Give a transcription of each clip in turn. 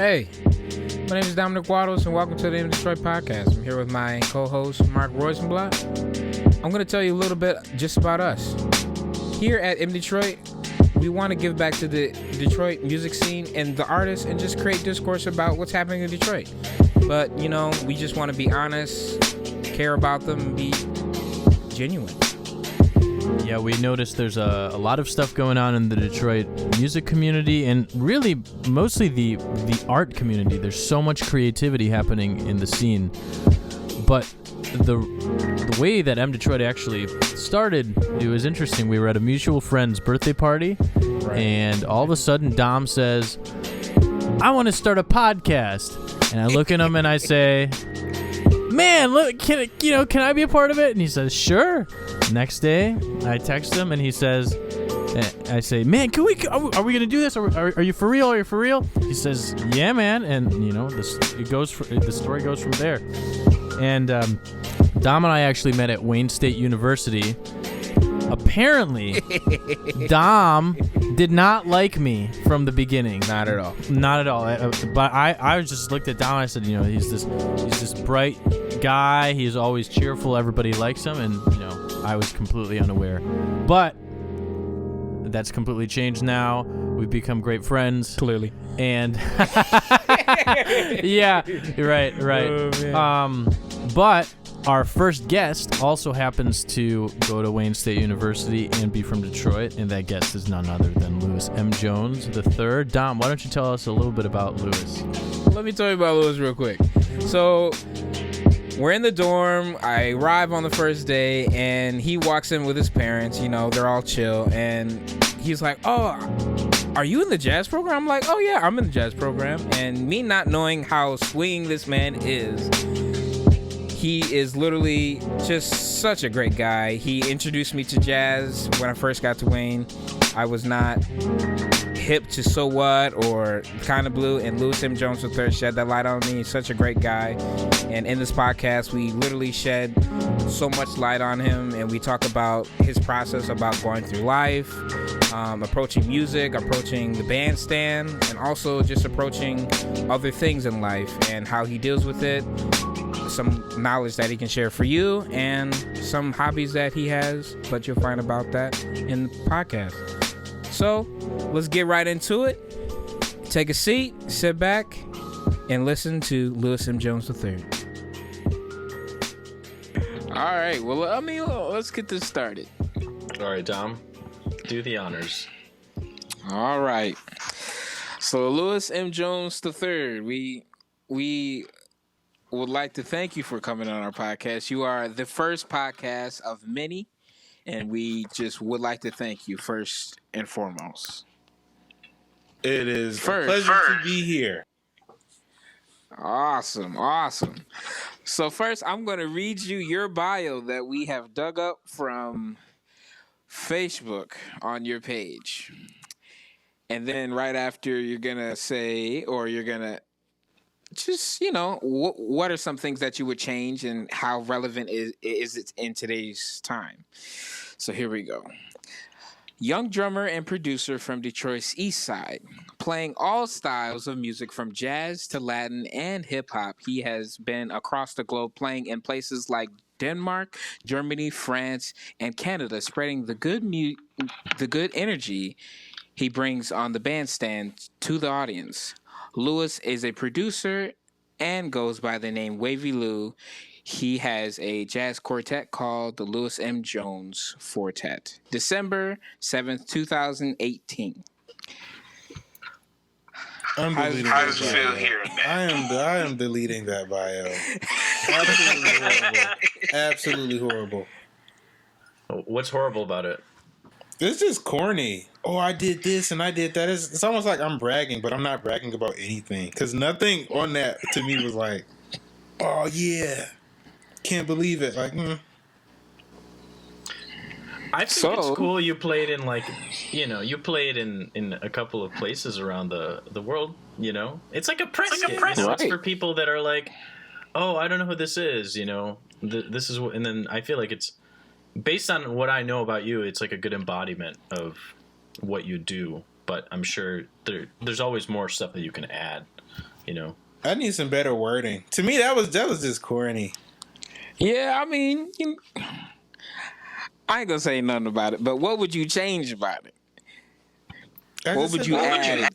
Hey, my name is Dominic Waddles, and welcome to the MDetroit podcast. I'm here with my co-host, Mark Rosenblatt. I'm going to tell you a little bit just about us. Here at MDetroit, we want to give back to the Detroit music scene and the artists and just create discourse about what's happening in Detroit. But, you know, we just want to be honest, care about them, and be genuine. Yeah, we noticed there's a lot of stuff going on in the Detroit music community and really mostly the art community. There's so much creativity happening in the scene. But the way that MDetroit actually started, it was interesting. We were at a mutual friend's birthday party, and all of a sudden Dom says, I want to start a podcast. And I look at him and I say, man, look, can I be a part of it? And he says, sure. Next day, I text him and he says, I say, man, are we gonna do this? Are you for real? Are you for real? He says, yeah, man. And the story goes from there. And Dom and I actually met at Wayne State University. Apparently, Dom did not like me from the beginning. Not at all. Not at all. But I just looked at Dom and I said, he's this bright guy. He's always cheerful. Everybody likes him. And, I was completely unaware. But that's completely changed now. We've become great friends. Clearly. And yeah, right. Oh, But our first guest also happens to go to Wayne State University and be from Detroit, and that guest is none other than Louis M. Jones III. Dom, why don't you tell us a little bit about Louis? Let me tell you about Louis real quick. So, we're in the dorm. I arrive on the first day, and he walks in with his parents. They're all chill, and he's like, oh, are you in the jazz program? I'm like, oh, yeah, I'm in the jazz program. And me not knowing how swinging this man is, he is literally just such a great guy. He introduced me to jazz when I first got to Wayne. I was not hip to So What or Kind of Blue, and Louis M. Jones III shed that light on me. He's such a great guy. And in this podcast, we literally shed so much light on him, and we talk about his process about going through life, approaching music, approaching the bandstand, and also just approaching other things in life and how he deals with it. Some knowledge that he can share for you and some hobbies that he has, but you'll find about that in the podcast. So let's get right into it. Take a seat, sit back, and listen to Louis M. Jones III. All right, well, let's get this started. All right, Dom, do the honors. All right. So Louis M. Jones III, we would like to thank you for coming on our podcast. You are the first podcast of many, and we just would like to thank you first and foremost. It is a pleasure to be here. Awesome. So first, I'm going to read you your bio that we have dug up from Facebook on your page. And then right after, you're going to say, or you're going to just, what are some things that you would change and how relevant is it in today's time? So here we go. Young drummer and producer from Detroit's East Side, playing all styles of music from jazz to Latin and hip-hop. He has been across the globe playing in places like Denmark, Germany, France, and Canada, spreading the good energy he brings on the bandstand to the audience. Louis is a producer and goes by the name Wavy Lou. He has a jazz quartet called the Louis M. Jones Quartet. December 7th, 2018. How does it feel hearing that? I am deleting that bio. Absolutely horrible. What's horrible about it? It's just corny. Oh, I did this and I did that. It's almost like I'm bragging, but I'm not bragging about anything. Because nothing on that to me was like, oh, yeah. Can't believe it. Like, I think it's cool you played in, you played in a couple of places around the world, It's like a press kit. It's for people that are like, oh, I don't know who this is, This is what, and then I feel like it's, based on what I know about you, it's like a good embodiment of what you do. But I'm sure there's always more stuff that you can add. you know. I need some better wording. To me, that was just corny. Yeah, I mean, I ain't gonna say nothing about it. But what would you change about it? What would you add?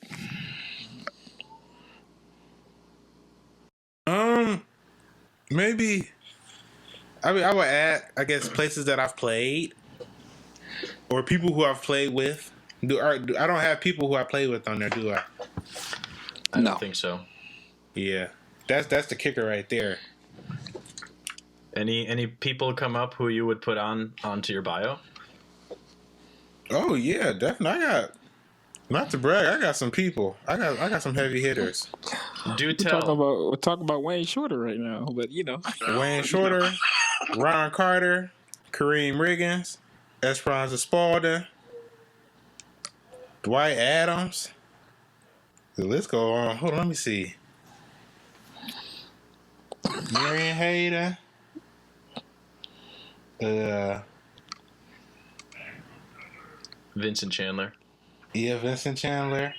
Maybe. I mean, I would add, I guess, places that I've played or people who I've played with. I don't have people who I play with on there, do I? I don't think so. Yeah, that's the kicker right there. Any people come up who you would put onto your bio? Oh yeah, definitely. Not to brag, I got some people. I got some heavy hitters. Do tell. We're talking about Wayne Shorter right now, but Wayne Shorter, Ron Carter, Kareem Riggins, Esperanza Spalding, Dwight Adams. The list go on. Hold on, let me see. Marion Hayden. Vincent Chandler. Yeah, Vincent Chandler.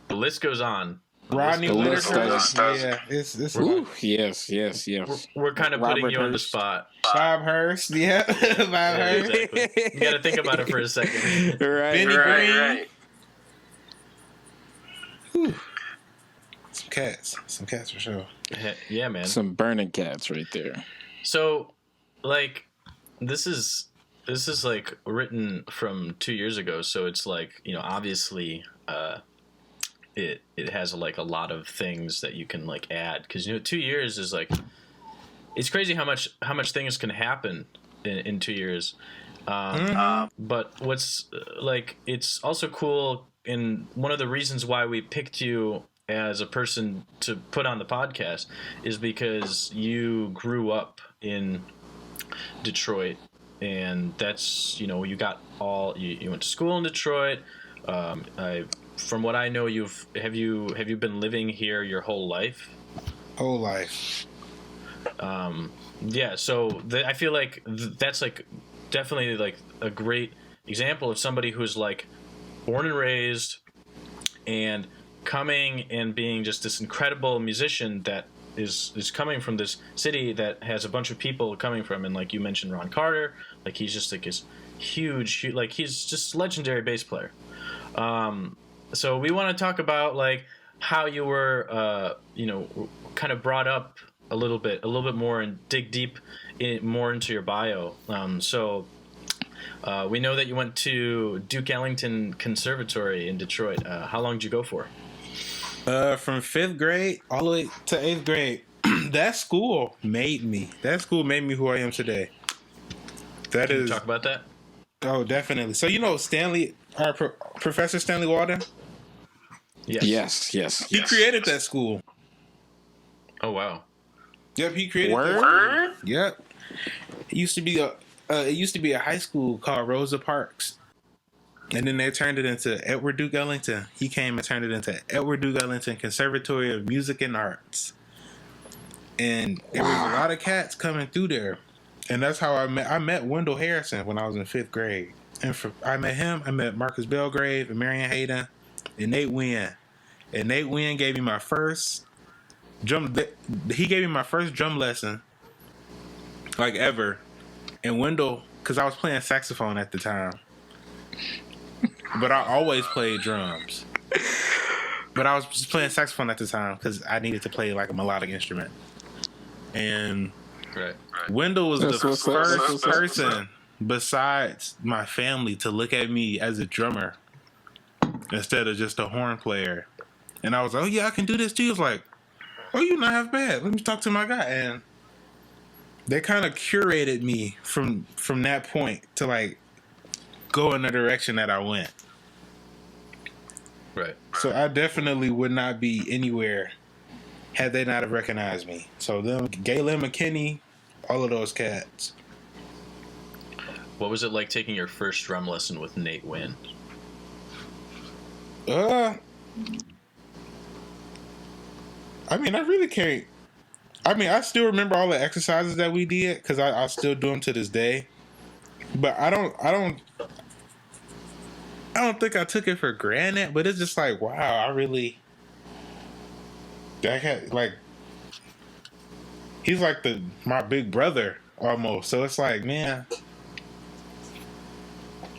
The list goes on. Rodney Whitaker. Yeah, it's ooh, yes. We're kind of putting you on the spot. Bob Hurst. Yeah, Bob Hurst. Exactly. You got to think about it for a second. Right. Benny Green. Whew. Some cats for sure. Yeah, man. Some burning cats right there. So, like, this is like written from 2 years ago. So it's like, obviously, it has like a lot of things that you can like add, because 2 years is like, it's crazy how much things can happen in 2 years. But what's like, it's also cool, and one of the reasons why we picked you as a person to put on the podcast is because you grew up in Detroit, and that's, you went to school in Detroit. From what I know, have you been living here your whole life? Whole life. Yeah. So I feel like that's like definitely like a great example of somebody who's like born and raised and coming and being just this incredible musician that is coming from this city that has a bunch of people coming from, and like you mentioned Ron Carter, like he's just like this huge, like he's just legendary bass player. So we want to talk about like how you were, kind of brought up a little bit more, and dig deep more into your bio. We know that you went to Duke Ellington Conservatory in Detroit. How long did you go for? From 5th grade all the way to 8th grade. That school made me who I am today. Can you talk about that? Oh, definitely. So Stanley, our Professor Stanley Walden? Yes. He created that school. Oh, wow. Yep, he created that school. Yep. It used to be a high school called Rosa Parks. And then they turned it into Edward Duke Ellington. He came and turned it into Edward Duke Ellington Conservatory of Music and Arts. And there was a lot of cats coming through there. And that's how I met Wendell Harrison when I was in 5th grade. And I met him. I met Marcus Belgrave and Marion Hayden and Nate Wynn. And Nate Wynn gave me my first drum. He gave me my first drum lesson, like ever. And Wendell, because I was playing saxophone at the time, but I always played drums. But I was just playing saxophone at the time because I needed to play like a melodic instrument. And Wendell was the first person besides my family to look at me as a drummer instead of just a horn player. And I was like, oh yeah, I can do this too. He was like, oh, you're not half bad. Let me talk to my guy. And they kind of curated me from that point to like go in the direction that I went. Right. So I definitely would not be anywhere had they not have recognized me. So them, Galen McKinney, all of those cats. What was it like taking your first drum lesson with Nate Wynn? I mean, I really can't. I mean, I still remember all the exercises that we did because I still do them to this day. But I don't don't think I took it for granted, but it's just like, wow, I really that had like he's like my big brother almost. So it's like, man,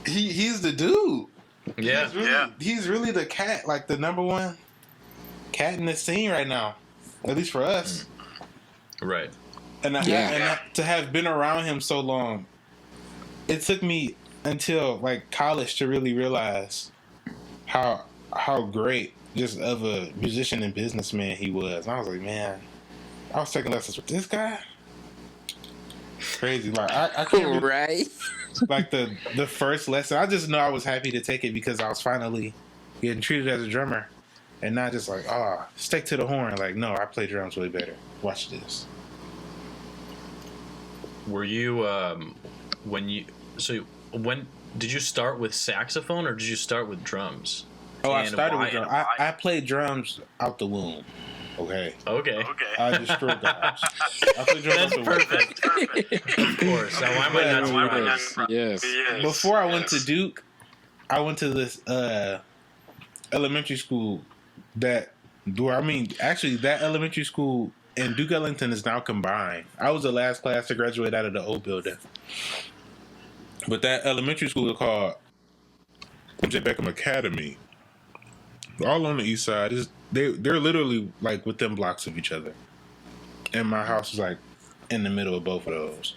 he's the dude. Yeah, He's really the cat, like the number one cat in the scene right now, at least for us. Right. And to have been around him so long, it took me until like college to really realize how great just of a musician and businessman he was. And I was like, man, I was taking lessons with this guy. Crazy, like I can't right. like the first lesson. I just know I was happy to take it because I was finally getting treated as a drummer, and not just like, stick to the horn. Like, no, I play drums way better. Watch this. Were you when did you start with saxophone or did you start with drums? Oh, I started with drums. I played drums out the womb. Okay. I destroyed drums. I played drums out the womb. Perfect. Of course. Now, why am I not surprised? Yes. Before I went to Duke, I went to this elementary school that elementary school and Duke Ellington is now combined. I was the last class to graduate out of the old building. But that elementary school is called J. Beckham Academy. All on the east side. They're literally like within blocks of each other. And my house is like in the middle of both of those.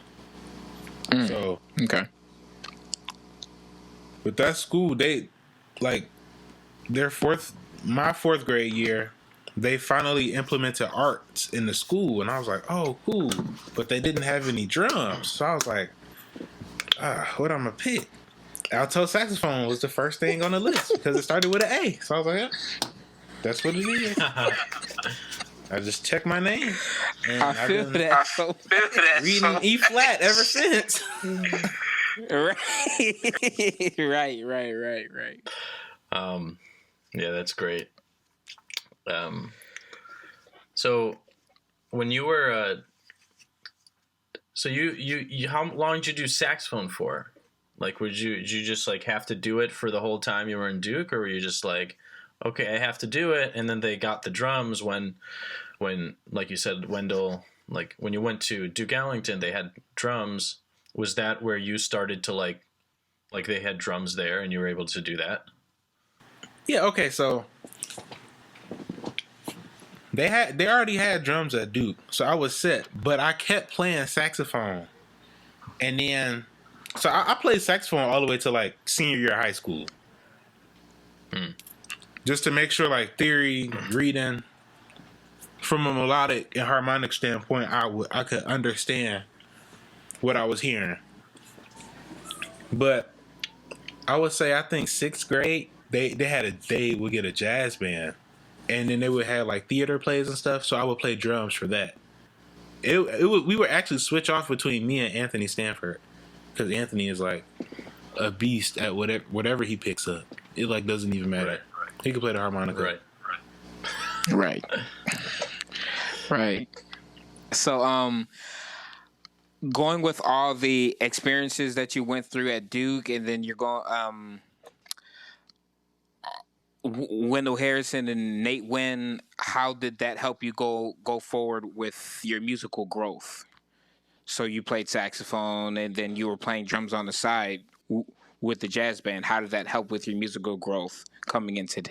So okay. With that school, they like my fourth grade year, they finally implemented arts in the school, and I was like, oh, cool. But they didn't have any drums. So I was like, what I'm gonna pick? Alto saxophone was the first thing on the list because it started with an A. So I was like, yeah, that's what it is. I just checked my name. And I feel that. Reading E flat ever since. Right. Yeah, that's great. So when you were so you how long did you do saxophone for? Like, did you just like have to do it for the whole time you were in Duke, or were you just like, okay, I have to do it, and then they got the drums when like you said, Wendell, like when you went to Duke Ellington, they had drums. Was that where you started to like they had drums there and you were able to do that? Yeah. Okay. So they already had drums at Duke, so I was set. But I kept playing saxophone, and then so I played saxophone all the way to like senior year of high school, just to make sure like theory, reading, from a melodic and harmonic standpoint, I could understand what I was hearing. But I would say I think sixth grade they would get a jazz band. And then they would have like theater plays and stuff, so I would play drums for that. We would actually switch off between me and Anthony Stanford, because Anthony is like a beast at whatever he picks up. It like doesn't even matter. Right. He can play the harmonica. Right. So going with all the experiences that you went through at Duke, and then you're going Wendell Harrison and Nate Wynn, how did that help you go forward with your musical growth? So you played saxophone and then you were playing drums on the side with the jazz band. How did that help with your musical growth coming into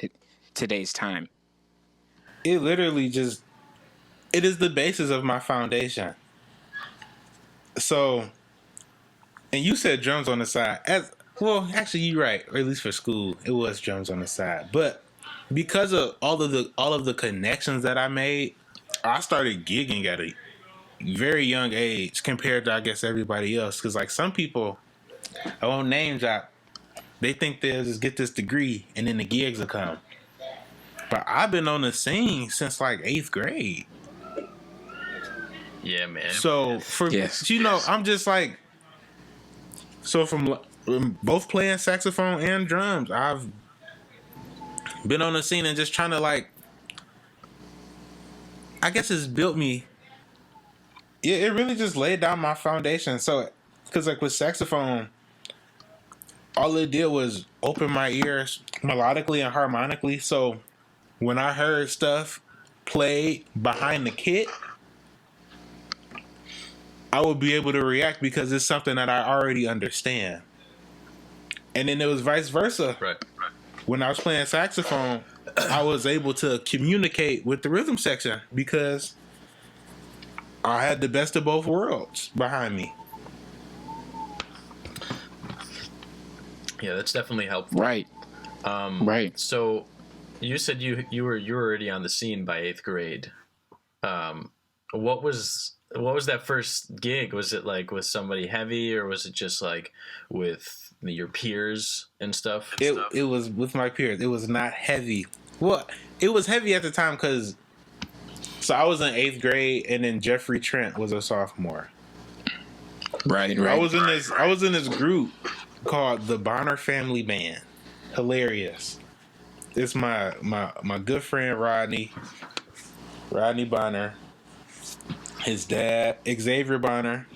today's time? It literally it is the basis of my foundation. So, and you said drums on the side. Well, actually, you're right. Or at least for school, it was drums on the side. But because of all of the connections that I made, I started gigging at a very young age compared to, I guess, everybody else. Because like some people, I won't name drop, they think they'll just get this degree and then the gigs will come. But I've been on the scene since like 8th grade. Yeah, man. So I'm just like, so from both playing saxophone and drums, I've been on the scene and just trying to like, I guess it's built me. It really just laid down my foundation. So, because like with saxophone, all it did was open my ears melodically and harmonically. So when I heard stuff played behind the kit, I would be able to react because it's something that I already understand. And then it was vice versa. Right. When I was playing saxophone, I was able to communicate with the rhythm section because I had the best of both worlds behind me. Yeah, that's definitely helpful. Right. Right. So you said you were already on the scene by 8th grade. What was that first gig? Was it like with somebody heavy, or was it just like with your peers and stuff? It was with my peers. It was not heavy. Well, it was heavy at the time because I was in 8th grade, and then Jeffrey Trent was a sophomore. Right. I was in this group called the Bonner Family Band. Hilarious. It's my good friend Rodney Bonner, his dad Xavier Bonner,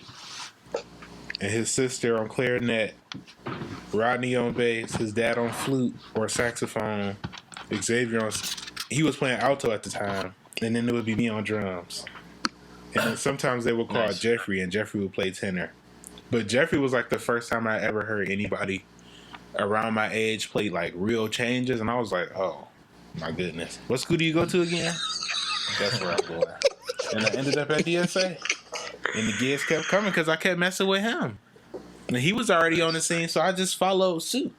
and his sister on clarinet, Rodney on bass, his dad on flute or saxophone, Xavier on, he was playing alto at the time, and then it would be me on drums. And then sometimes they would call Jeffrey, and Jeffrey would play tenor. But Jeffrey was like the first time I ever heard anybody around my age play like real changes, and I was like, oh my goodness. What school do you go to again? That's where I'm going. And I ended up at DSA. And the gigs kept coming because I kept messing with him. And he was already on the scene, so I just followed suit.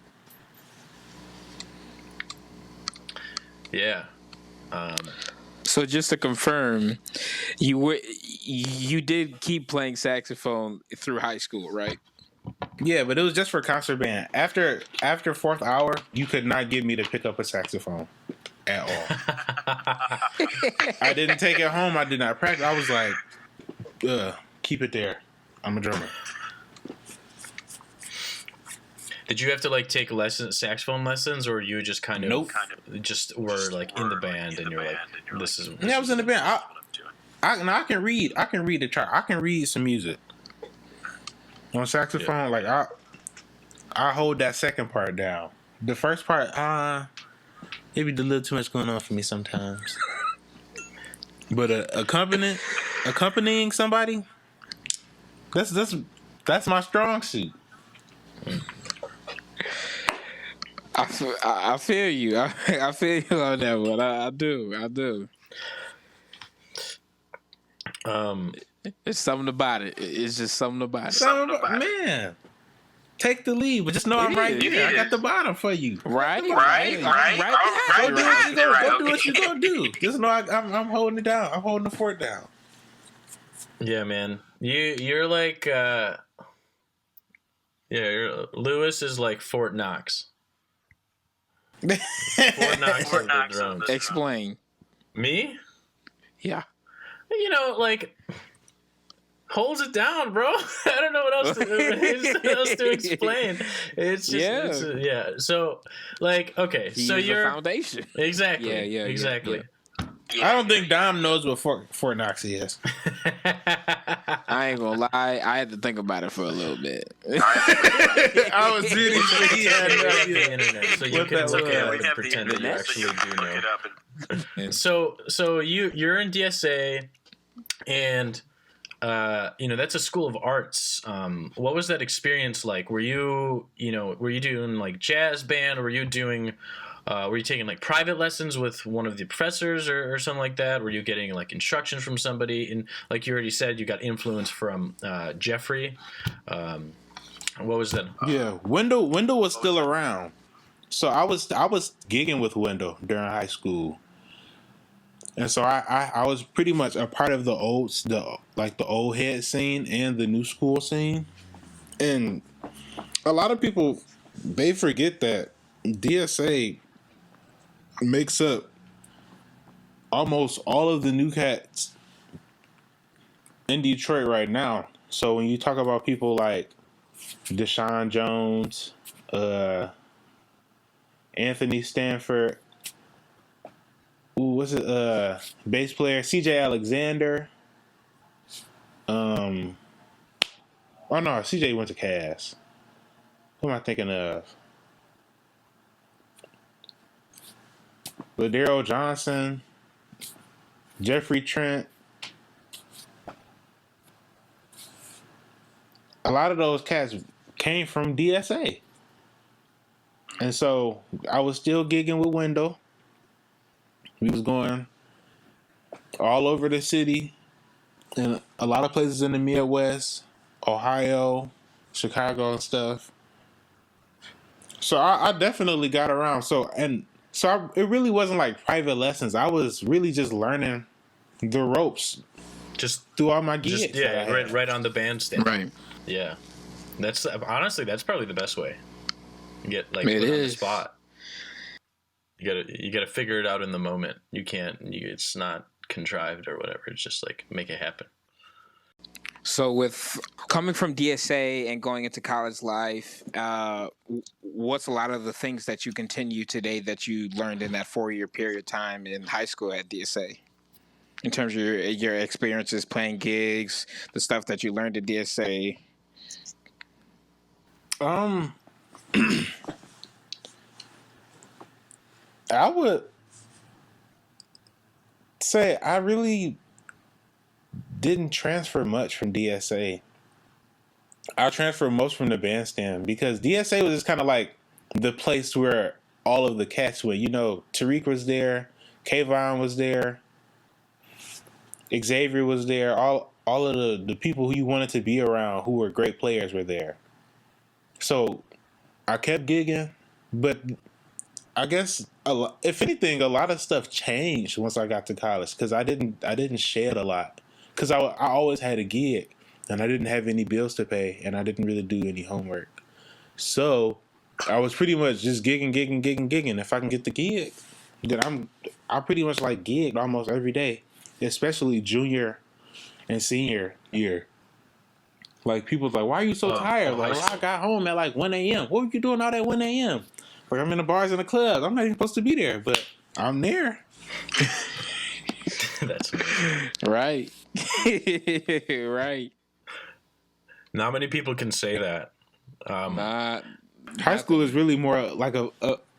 Yeah. So just to confirm, you did keep playing saxophone through high school, right? Yeah, but it was just for concert band. After 4th hour, you could not get me to pick up a saxophone at all. I didn't take it home. I did not practice. I was like, keep it there. I'm a drummer. Did you have to like take saxophone lessons, or you just kind of just were like in the band and you're like, this is I was in the band. I can read. I can read the chart. I can read some music on saxophone. Yeah. Like I hold that second part down. The first part, maybe a little too much going on for me sometimes. But accompanying somebody, that's my strong suit. I feel you. I feel you on that one. I do. It's something about it. It's just something about it. Man, take the lead, but just know I'm right here. I got the bottom for you. Right. Go do what you gonna do. Just know I'm holding it down. I'm holding the fort down. Yeah, man. You're like Lewis is like Fort Knox. Fort Knox on the drums. Explain. Me? Yeah. You know, like, holds it down, bro. I don't know what else to explain. It's just, yeah. So, like, okay, so you're the foundation. Exactly. Yeah. Exactly. I don't think Dom knows what Fort Knox is. I ain't gonna lie. I had to think about it for a little bit. I was really the internet, so you can look it up and pretend that you actually do know. So you're in DSA, and that's a school of arts. What was that experience like? Were you doing like jazz band, or were you doing? Were you taking like private lessons with one of the professors or something like that? Were you getting like instructions from somebody? And like you already said, you got influence from Jeffrey. What was that? Yeah, Wendell was still around, so I was gigging with Wendell during high school, and so I was pretty much a part of the old head scene and the new school scene, and a lot of people they forget that DSA makes up almost all of the new cats in Detroit right now. So when you talk about people like Deshaun Jones, Anthony Stanford, bass player CJ Alexander. CJ went to Cass. Who am I thinking of? Ladero Johnson, Jeffrey Trent. A lot of those cats came from DSA. And so I was still gigging with Wendell. We was going all over the city and a lot of places in the Midwest, Ohio, Chicago and stuff. So I definitely got around. It really wasn't like private lessons. I was really just learning the ropes just through all my gigs. Yeah, right on the bandstand. Right. Yeah. That's honestly probably the best way. Get like it put on the is. spot. You gotta figure it out in the moment. You can't. It's not contrived or whatever. It's just like make it happen. So with coming from DSA and going into college life, what's a lot of the things that you continue today that you learned in that 4-year period of time in high school at DSA? In terms of your experiences playing gigs, the stuff that you learned at DSA. I would say I really didn't transfer much from DSA. I transferred most from the bandstand because DSA was just kind of like the place where all of the cats went. You know, Tariq was there, Kayvon was there, Xavier was there. All of the people who you wanted to be around who were great players were there. So I kept gigging, but I guess if anything, a lot of stuff changed once I got to college because I didn't shed a lot because I always had a gig and I didn't have any bills to pay and I didn't really do any homework. So I was pretty much just gigging. If I can get the gig, then I pretty much like gigged almost every day, especially junior and senior year. Like people's like, why are you so tired? Like, well, I got home at like 1 a.m. What were you doing all that 1 a.m.? Like I'm in the bars and the clubs. I'm not even supposed to be there, but I'm there. That's amazing. Right. Right. Not many people can say that. High school is really more like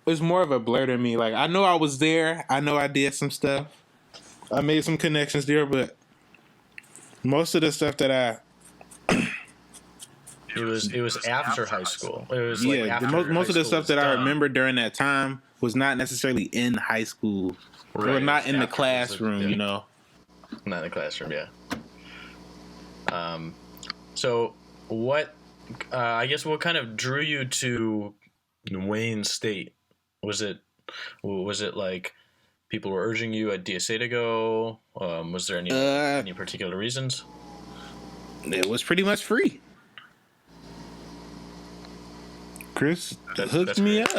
it's more of a blur to me. Like I know I was there. I know I did some stuff. I made some connections there, but most of the stuff that It was after high school. It was most of the stuff that I remember during that time was not necessarily in high school. Right. Or not in the classroom, you know. Not in the classroom, yeah. So what? I guess what kind of drew you to Wayne State? Was it like people were urging you at DSA to go? Was there any particular reasons? It was pretty much free. Chris hooked me up.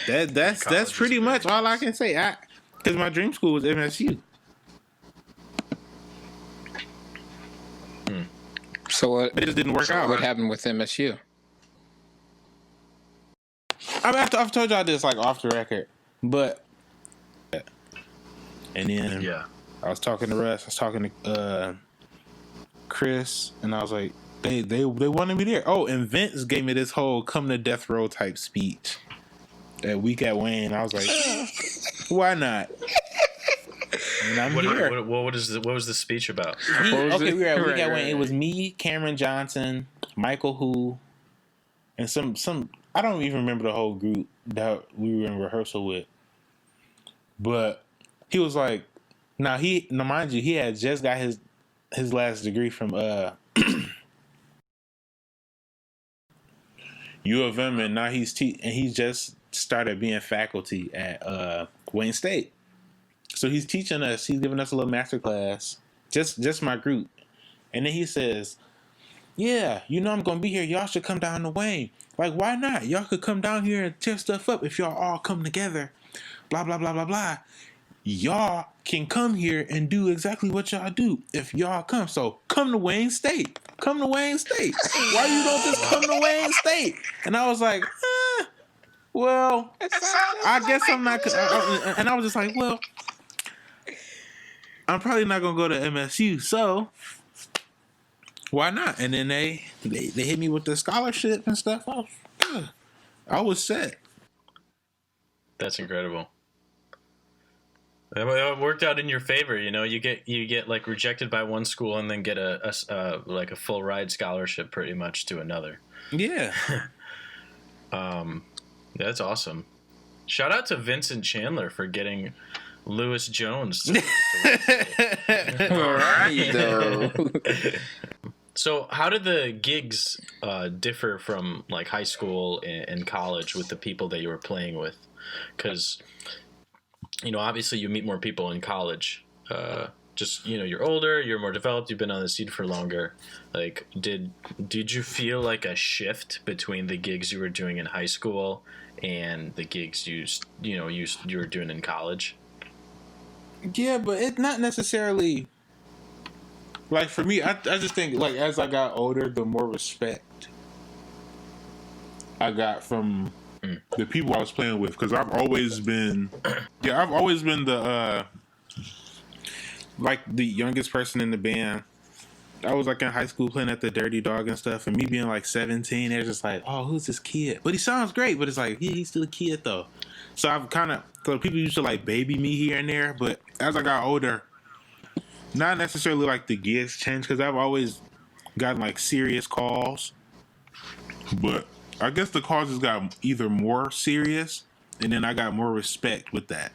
That's pretty much all I can say. Because my dream school was MSU. So what? It just didn't work out. What happened with MSU? I mean, I've told y'all this like off the record, but and then I was talking to Russ. I was talking to Chris, and I was like, they wanted me there. Oh, and Vince gave me this whole come to death row type speech that week at Wayne. I was like, why not? And I'm here. What was the speech about? We were at week at Wayne. It was me, Cameron Johnson, Michael Hu, and some. I don't even remember the whole group that we were in rehearsal with. But he was like, now mind you, he had just got his last degree from U of M, and now he just started being faculty at Wayne State. So he's teaching us. He's giving us a little master class, just my group, and then he says, "Yeah, I'm gonna be here. Y'all should come down to Wayne. Like, why not? Y'all could come down here and tear stuff up if y'all all come together. Blah blah blah blah blah. Y'all can come here and do exactly what y'all do if y'all come. So come to Wayne State. Come to Wayne State. Why you don't just come to Wayne State?" And I was like, well, I guess I'm not. And I was just like, well, I'm probably not gonna go to MSU, so why not? And then they hit me with the scholarship and stuff. I was set. That's incredible. It worked out in your favor, you know. You get like rejected by one school and then get a like a full ride scholarship pretty much to another. Yeah. That's awesome. Shout out to Vincent Chandler for getting Lewis Jones. Right, though. So, how did the gigs differ from like high school and college with the people that you were playing with? Because, you know, obviously you meet more people in college. Just, you know, you're older, you're more developed, you've been on the scene for longer. Like, did you feel like a shift between the gigs you were doing in high school and the gigs you were doing in college? Yeah, but it's not necessarily. Like, for me, I just think, like, as I got older, the more respect I got from the people I was playing with. Because I've always been the, like, the youngest person in the band. I was, like, in high school playing at the Dirty Dog and stuff. And me being, like, 17, they're just like, oh, who's this kid? But he sounds great. But it's like, yeah, he's still a kid, though. So I've so people used to, like, baby me here and there. But as I got older, not necessarily like the gigs changed, because I've always gotten like serious calls, but I guess the calls just got either more serious, and then I got more respect with that.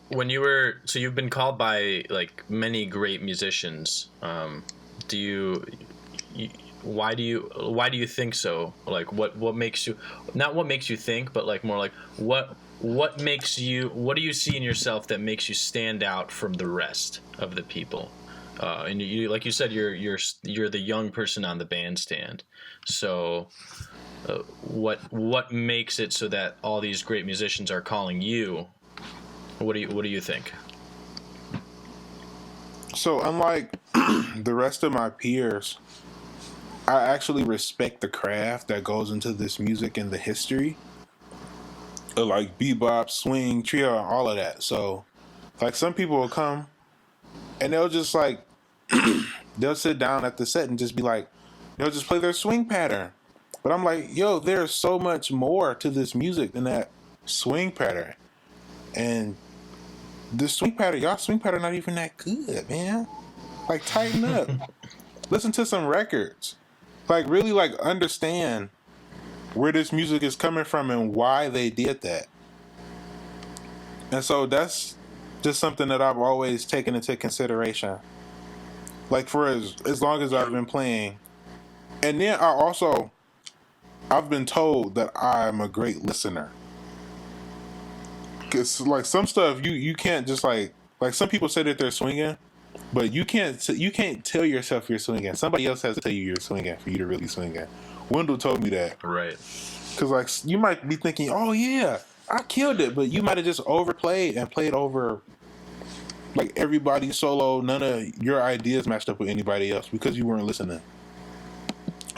When you've been called by like many great musicians. Why do you think so? Like what makes you, not what makes you think, but like more like what do you see in yourself that makes you stand out from the rest of the people? And you, like you said, you're the young person on the bandstand. So what makes it so that all these great musicians are calling you? What do you think? So unlike the rest of my peers, I actually respect the craft that goes into this music and the history. Like bebop, swing, trio, and all of that. So, like, some people will come and they'll just like they'll sit down at the set and just be like, they'll just play their swing pattern. But I'm like, yo, there's so much more to this music than that swing pattern. And the swing pattern, y'all swing pattern not even that good, man. Like, tighten up. Listen to some records. Like, really, like, understand where this music is coming from and why they did that. And so that's just something that I've always taken into consideration. Like, for as long as I've been playing. And then I've been told that I'm a great listener. Because, like, some stuff you can't just, like some people say that they're swinging, but you can't tell yourself you're swinging. Somebody else has to tell you you're swinging for you to really swing it. Wendell told me that. Right. Because, like, you might be thinking, oh, yeah, I killed it. But you might have just overplayed and played over, like, everybody's solo. None of your ideas matched up with anybody else because you weren't listening.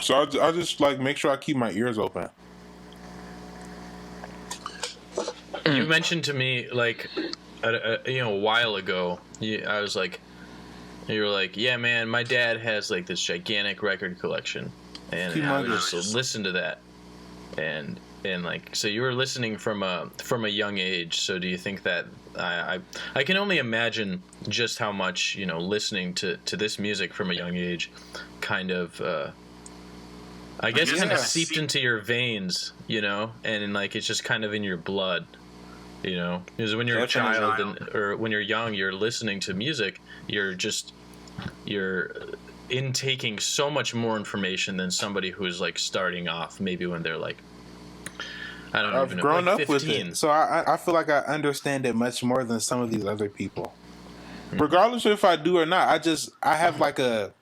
So I just, like, make sure I keep my ears open. You mentioned to me, like, a while ago, I was like, you were like, yeah, man, my dad has, like, this gigantic record collection. And I would just listen to that, and like, so you were listening from a young age. So do you think that I can only imagine just how much, you know, listening to this music from a young age kind of I guess kind of seeped into your veins, you know, and like it's just kind of in your blood, you know, because when you're a child or when you're young, you're listening to music, you're intaking so much more information than somebody who's like starting off maybe when they're like, I don't know. I've grown like up with it, so I feel like I understand it much more than some of these other people. Regardless of if I do or not, I have like a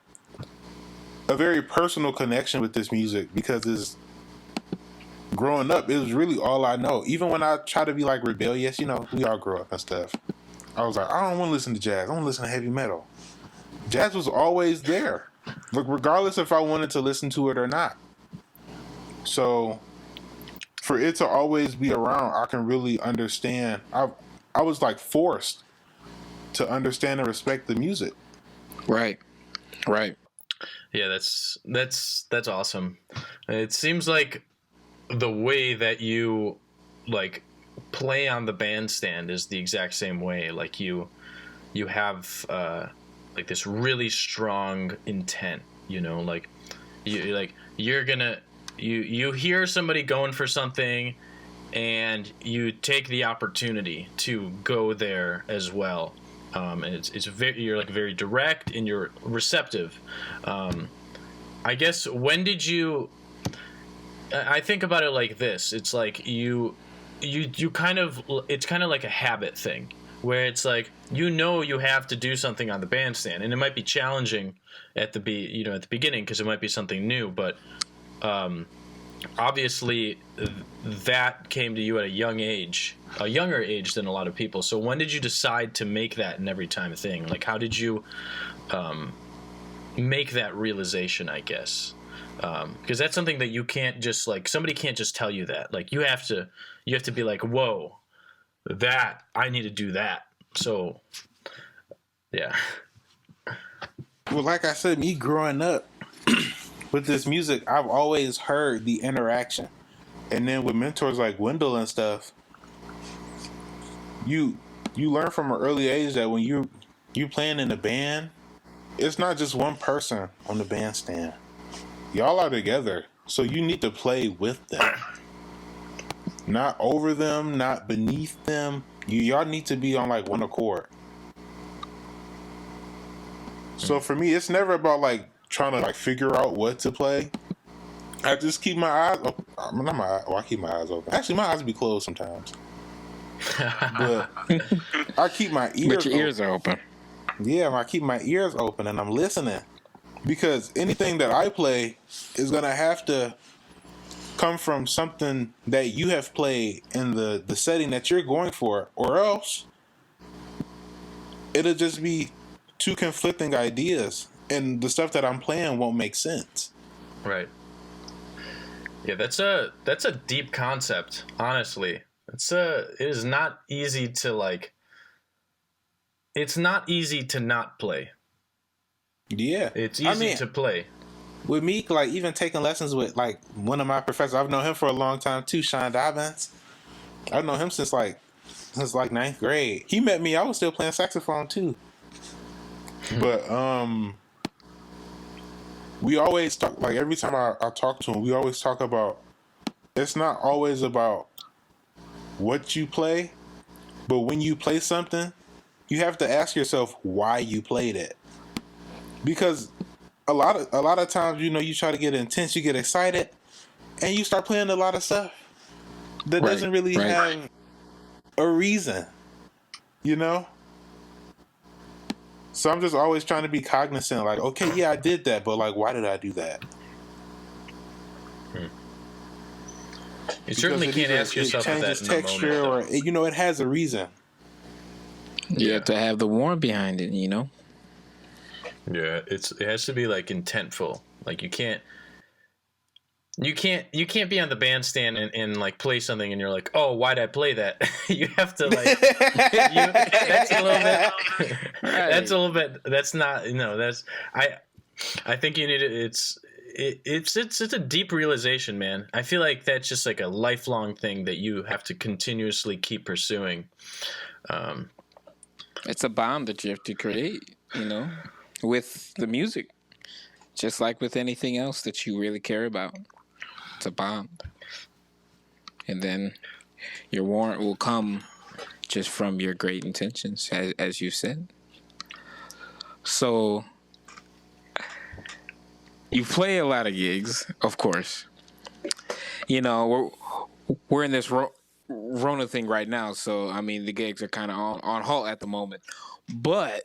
very personal connection with this music because it's growing up. It was really all I know. Even when I try to be like rebellious, you know, we all grow up and stuff. I was like, I don't want to listen to jazz. I want to listen to heavy metal. Jazz was always there, like regardless if I wanted to listen to it or not. So for it to always be around, I can really understand. I was like forced to understand and respect the music. Right. Right. Yeah, that's awesome. It seems like the way that you like play on the bandstand is the exact same way. Like you have like this really strong intent. You know, like you're gonna you hear somebody going for something, and you take the opportunity to go there as well. And it's very, you're like very direct and you're receptive. I guess when did you? I think about it like this. It's like you kind of, it's kind of like a habit thing where it's like you have to do something on the bandstand, and it might be challenging at the beginning because it might be something new, but obviously that came to you at a younger age than a lot of people. So when did you decide to make that an every time thing? Like, how did you make that realization, I guess? Because that's something that you can't just, like, somebody can't just tell you that. Like, you have to be like, whoa, that, I need to do that. So yeah. Well, like I said, me growing up with this music, I've always heard the interaction. And then with mentors like Wendell and stuff, you learn from an early age that when you playing in a band, it's not just one person on the bandstand. Y'all are together, so you need to play with them. Not over them, not beneath them. Y'all need to be on like one accord. So for me, it's never about like trying to like figure out what to play. I just keep my eyes open. Not my eyes. Well, I keep my eyes open. Actually, my eyes be closed sometimes. But I keep my ears. But your ears are open. Yeah, I keep my ears open and I'm listening, because anything that I play is gonna have to come from something that you have played in the setting that you're going for, or else it'll just be two conflicting ideas, and the stuff that I'm playing won't make sense. Right. Yeah, that's a deep concept, honestly. It is not easy to like. It's not easy to not play. Yeah, it's easy to play. With me, like even taking lessons with like one of my professors, I've known him for a long time too, Sean Dobbins. I've known him since like ninth grade. He met me, I was still playing saxophone too. But we always talk, like every time I talk to him, we always talk about, it's not always about what you play, but when you play something, you have to ask yourself why you played it. Because a lot of times, you know, you try to get intense, you get excited, and you start playing a lot of stuff that doesn't really have a reason, you know? So I'm just always trying to be cognizant, like, okay, yeah, I did that, but like, why did I do that? You certainly can't ask yourself that in the moment. It changes texture, or you know, it has a reason. You have to have the warmth behind it, you know. Yeah, it has to be like intentful. Like you can't be on the bandstand and like play something and you're like, oh, why'd I play that? You have to like, that's a little bit, that's a little bit, that's not, that's, I think you need it. It's a deep realization, man. I feel like that's just like a lifelong thing that you have to continuously keep pursuing. It's a bond that you have to create, you know, with the music, just like with anything else that you really care about. It's a bond. And then your warrant will come just from your great intentions, as you said. So you play a lot of gigs, of course. You know, we're in this Rona thing right now, so I mean the gigs are kind of on halt at the moment. But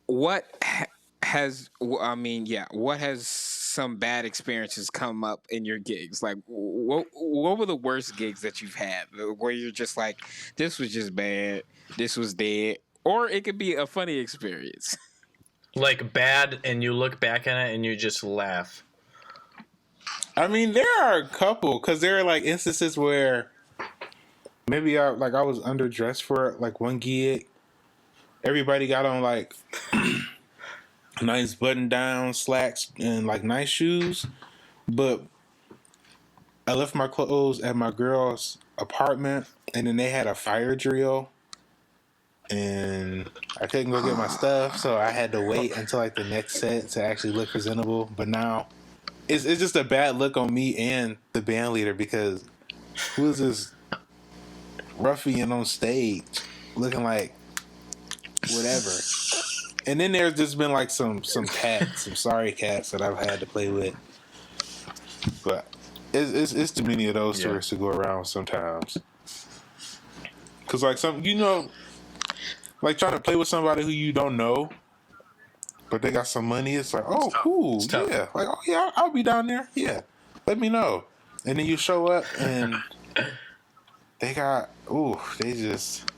what has some bad experiences come up in your gigs? Like, what were the worst gigs that you've had where you're just like, this was just bad, this was dead, or it could be a funny experience? Like bad, and you look back at it and you just laugh. I mean, there are a couple, because there are like instances where maybe I was underdressed for like one gig. Everybody got on like nice button down, slacks, and like nice shoes. But I left my clothes at my girl's apartment, and then they had a fire drill, and I couldn't go get my stuff, so I had to wait until like the next set to actually look presentable. But now it's just a bad look on me and the band leader, because who is this ruffian on stage looking like whatever? And then there's just been like some cats, some sorry cats that I've had to play with, but it's too many of those tourists to go around sometimes. Cause like like trying to play with somebody who you don't know, but they got some money. It's like, oh, cool, yeah, like, oh yeah, I'll be down there. Yeah, let me know. And then you show up and they just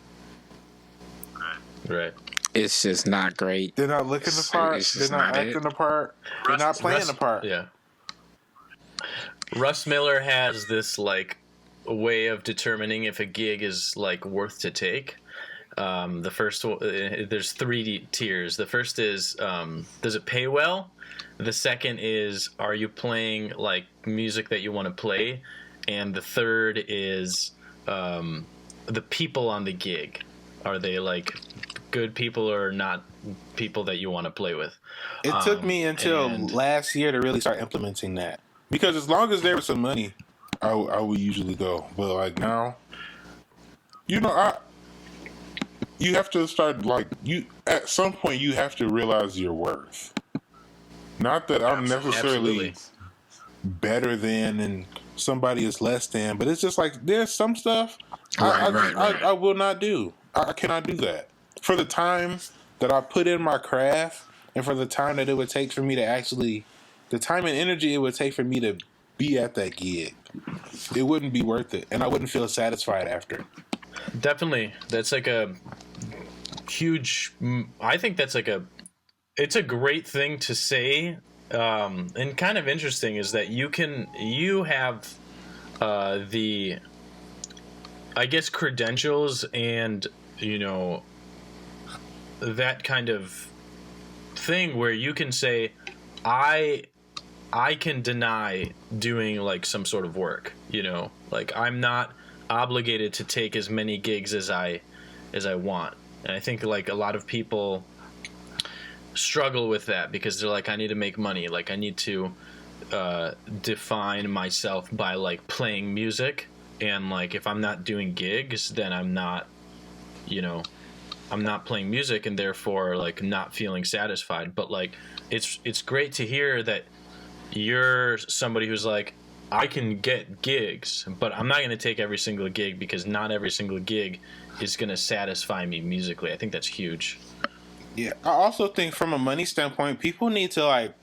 right. It's just not great. They're not looking the part. They're not acting the part. They're not playing the part. Yeah. Russ Miller has this like way of determining if a gig is like worth to take. The first there's 3 tiers. The first is does it pay well? The second is, are you playing like music that you want to play? And the third is the people on the gig. Are they like good people or not people that you want to play with? It took me until last year to really start implementing that. Because as long as there was some money, I would usually go. But like now, you have to start at some point you have to realize your worth. Not that I'm necessarily better than and somebody is less than, but it's just like there's some stuff I will not do. I cannot do that. For the time that I put in my craft and for the time that it would take for me to actually, the time and energy it would take for me to be at that gig, it wouldn't be worth it. And I wouldn't feel satisfied after. Definitely. That's like a huge, I think that's like it's a great thing to say. And kind of interesting is that you have the, I guess, credentials and, that kind of thing where you can say, I can deny doing like some sort of work, like I'm not obligated to take as many gigs as I want. And I think like a lot of people struggle with that because they're like, I need to make money. Like I need to define myself by like playing music. And like, if I'm not doing gigs, then I'm not playing music and therefore like not feeling satisfied. But like, it's great to hear that you're somebody who's like, I can get gigs, but I'm not going to take every single gig because not every single gig is going to satisfy me musically. I think that's huge. Yeah. I also think from a money standpoint, people need to like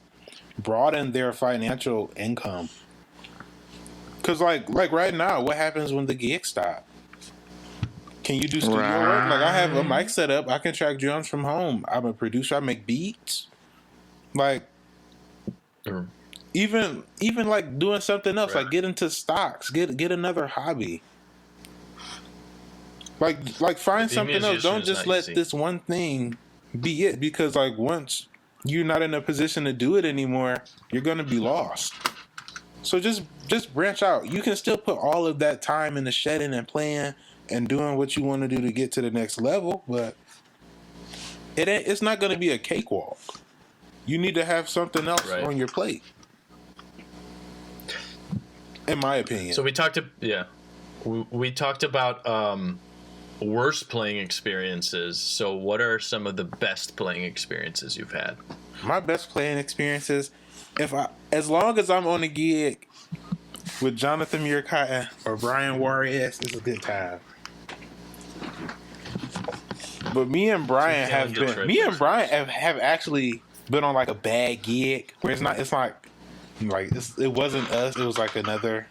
broaden their financial income. Cause like right now, what happens when the gigs stop? Can you do studio work? Like I have a mic set up. I can track drums from home. I'm a producer. I make beats. Like even like doing something else, like get into stocks, get another hobby. Like find something else. Don't just let this one thing be it, because like once you're not in a position to do it anymore, you're gonna be lost. So just branch out. You can still put all of that time into shedding and playing and doing what you want to do to get to the next level, but it's not going to be a cakewalk. You need to have something else on your plate, in my opinion. So we talked about worst playing experiences. So what are some of the best playing experiences you've had? My best playing experiences, as long as I'm on a gig with Jonathan Murcott or Brian Juarez, it's a good time. But me and Brian have actually been on like a bad gig where it wasn't us. It was like another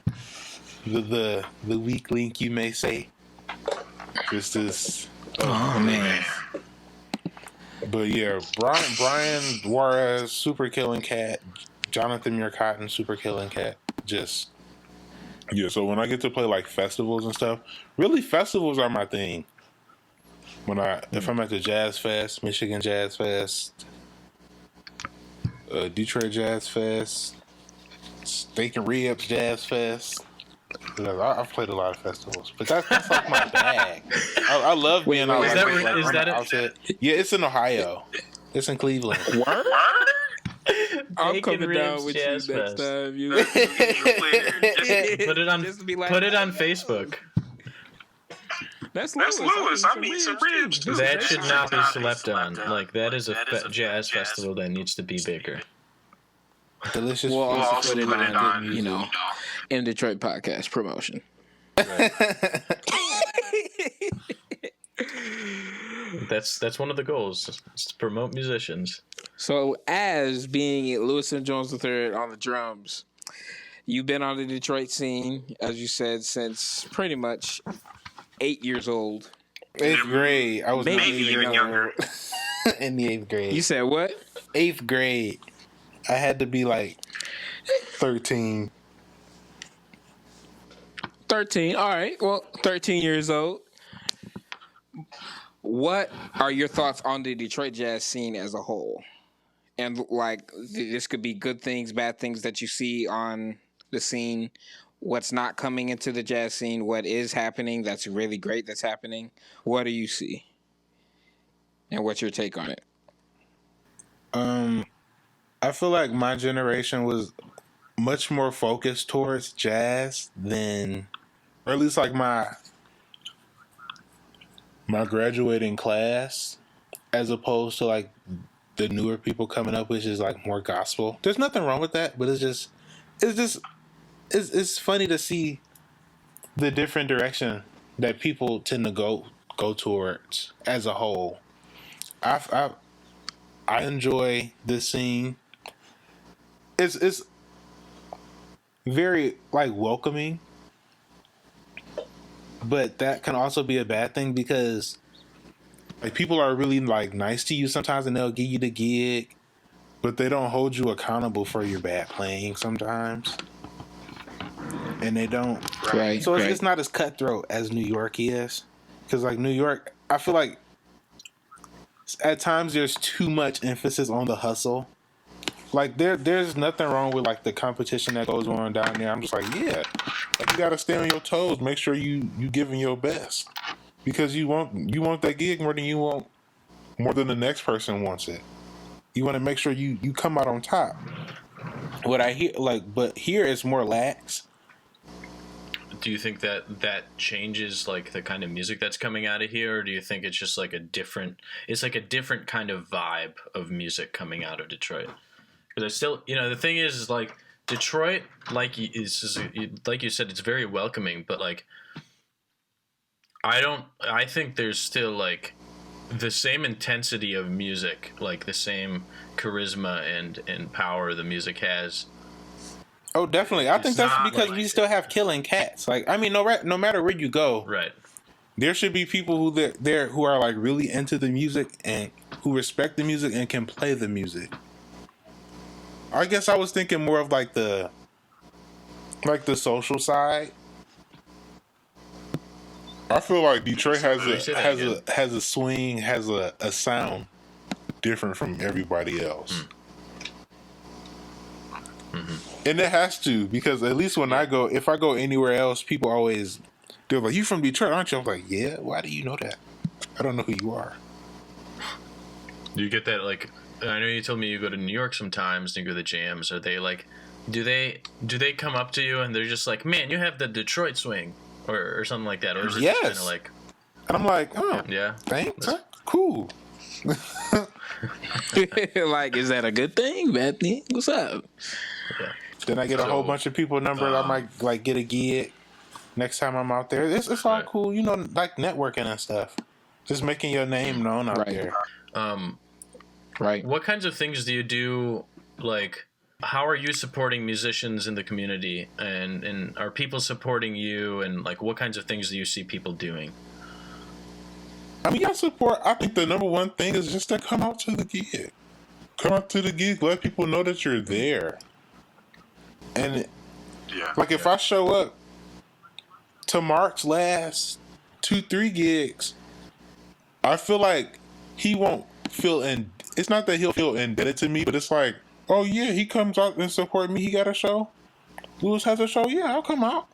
the weak link, you may say. It's this. Oh man. But yeah, Brian Juarez, super killing cat. Jonathan Murcott, super killing cat. Just so when I get to play like festivals and stuff, really festivals are my thing. If I'm at the Jazz Fest, Michigan Jazz Fest, Detroit Jazz Fest, Steak and Ribs Jazz Fest. I've played a lot of festivals, but that's like my bag. I love being out. Yeah, it's in Ohio. It's in Cleveland. What? I'm coming down with you next time. Put it on Facebook. That's Lewis. I'm eating some ribs. That should not be slept on. Like, that is a jazz festival that needs to be bigger. Delicious. We'll also put it on, MDetroit podcast promotion. Right. That's one of the goals, is to promote musicians. So, as being Lewis and Jones III on the drums, you've been on the Detroit scene, as you said, since pretty much 8 years old. 8th grade. I was maybe even younger. In the 8th grade. You said what? 8th grade. I had to be like 13. 13. All right. Well, 13 years old. What are your thoughts on the Detroit jazz scene as a whole? And like, this could be good things, bad things that you see on the scene. What's not coming into the jazz scene? What is happening that's really great that's happening? What do you see? And what's your take on it? I feel like my generation was much more focused towards jazz than, or at least like my graduating class, as opposed to like the newer people coming up, which is like more gospel. There's nothing wrong with that, but it's funny to see the different direction that people tend to go towards as a whole. I enjoy this scene. It's very like welcoming, but that can also be a bad thing because like people are really like nice to you sometimes and they'll give you the gig, but they don't hold you accountable for your bad playing sometimes. And they don't. Right. So it's not as cutthroat as New York is. Because like New York, I feel like at times there's too much emphasis on the hustle. Like there's nothing wrong with like the competition that goes on down there. I'm just like, yeah, like you gotta stay on your toes. Make sure you giving your best because you want that gig more than the next person wants it. You want to make sure you come out on top. What I hear but here it's more lax. Do you think that changes like the kind of music that's coming out of here, or do you think it's just like a different kind of vibe of music coming out of Detroit? Because I still, the thing is like Detroit, like you said, it's very welcoming, but like I think there's still like the same intensity of music, like the same charisma and power the music has. Oh, definitely. I think that's because we still have killing cats. Like, I mean, no matter where you go, right? There should be people who are like really into the music and who respect the music and can play the music. I guess I was thinking more of like the social side. I feel like Detroit has a swing, has a sound different from everybody else. Mm-hmm. And it has to, because at least when if I go anywhere else, people always, they're like, "You from Detroit, aren't you?" I'm like, "Yeah, why do you know that? I don't know who you are." Do you get that, like, I know you told me you go to New York sometimes and you go to the jams. Are they like, do they come up to you and they're just like, "Man, you have the Detroit swing," or something like that? Or is it just kind of like, and I'm like, "Oh, yeah, thanks, cool." Like, is that a good thing, bad thing? What's up? Yeah. Then I get a whole bunch of people numbers. I might like get a gig next time I'm out there. It's all cool, like networking and stuff. Just making your name known out there. Right. What kinds of things do you do? Like, how are you supporting musicians in the community, and are people supporting you? And like, what kinds of things do you see people doing? I mean, I think the number one thing is just to come out to the gig. Come out to the gig, let people know that you're there. And if I show up to Mark's last 2-3 gigs, I feel like he won't feel it's not that he'll feel indebted to me, but it's like Oh yeah, he comes out and support me. He got a show. Lewis has a show. Yeah, I'll come out.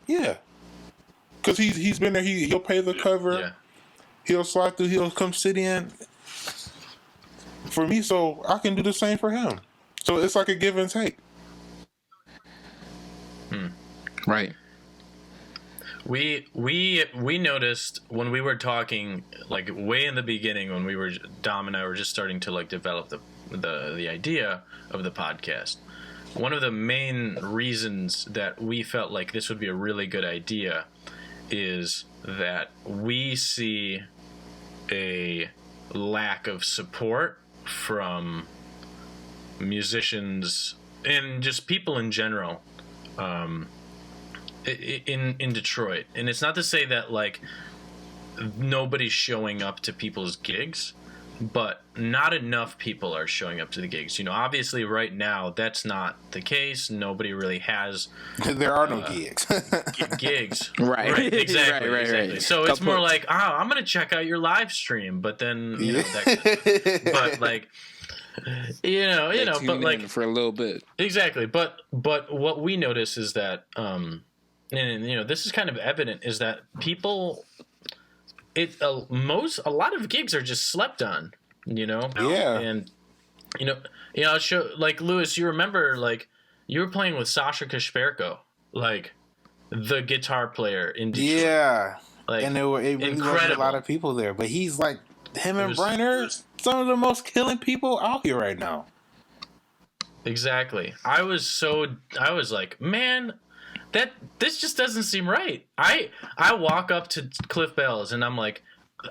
Yeah, because he's been there. He'll pay the cover. Yeah. He'll slide through. He'll come sit in for me, so I can do the same for him. So it's like a give and take. Right. We noticed when we were talking, like way in the beginning, when Dom and I were just starting to like develop the idea of the podcast. One of the main reasons that we felt like this would be a really good idea is that we see a lack of support from musicians and just people in general in Detroit. And it's not to say that like nobody's showing up to people's gigs, but not enough people are showing up to the gigs. You know, obviously right now that's not the case. Nobody really has. There are no gigs. Gigs. Right. Exactly. Right. Exactly. So it's more like, I'm going to check out your live stream, but then, you know, but like, you know, but like for a little bit. Exactly. But what we notice is that, and you know, this is kind of evident, is that people, a lot of gigs are just slept on, you know? Yeah. And, you know, show, like, Lewis, you remember, like, you were playing with Sasha Kashperko, like, the guitar player in Detroit. Yeah. Like, and it really wasn't a lot of people there. But he's like, him and Brian are some of the most killing people out here right now. Exactly. I was like, man, this just doesn't seem right. I walk up to Cliff Bell's and I'm like,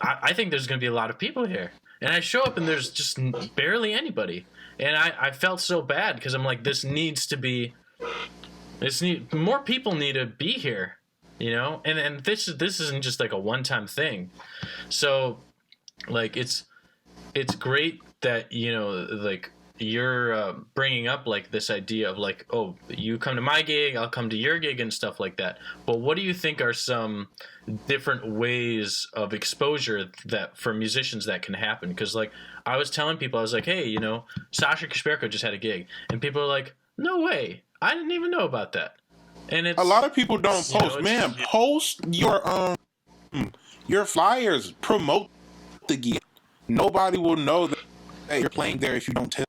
I think there's going to be a lot of people here. And I show up and there's just barely anybody. And I felt so bad because I'm like, more people need to be here, you know? And this isn't just like a one-time thing. So like, it's great that, you know, like, you're bringing up like this idea of like, oh, you come to my gig, I'll come to your gig and stuff like that. But what do you think are some different ways of exposure that for musicians that can happen? Because like I was telling people, I was like, hey, you know, Sasha Kashperko just had a gig, and people are like, no way, I didn't even know about that. And it's a lot of people don't post. Man, post your flyers, promote the gig. Nobody will know that you're playing there if you don't tell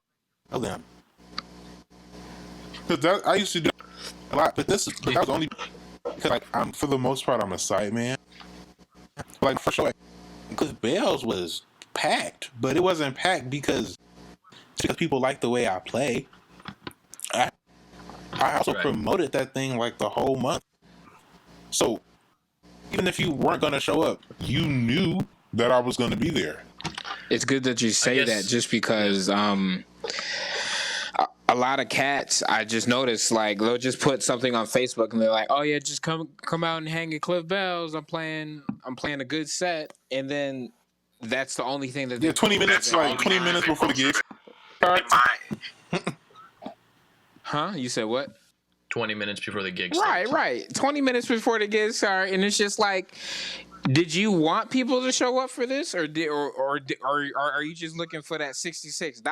them. Because I used to do a lot, but that was only because like for the most part I'm a side man. Like for sure, because Bell's was packed, but it wasn't packed because people like the way I play. I also promoted that thing like the whole month. So even if you weren't gonna show up, you knew that I was gonna be there. It's good that you say that, just because a lot of cats, I just noticed, like, they'll just put something on Facebook and they're like, oh yeah, just come out and hang at Cliff Bell's. I'm playing a good set, and then that's the only thing that 20 minutes before the gig. Huh? You said what? 20 minutes before the gig starts. Right. 20 minutes before the gig starts, and it's just like, did you want people to show up for this, or are you just looking for that $66?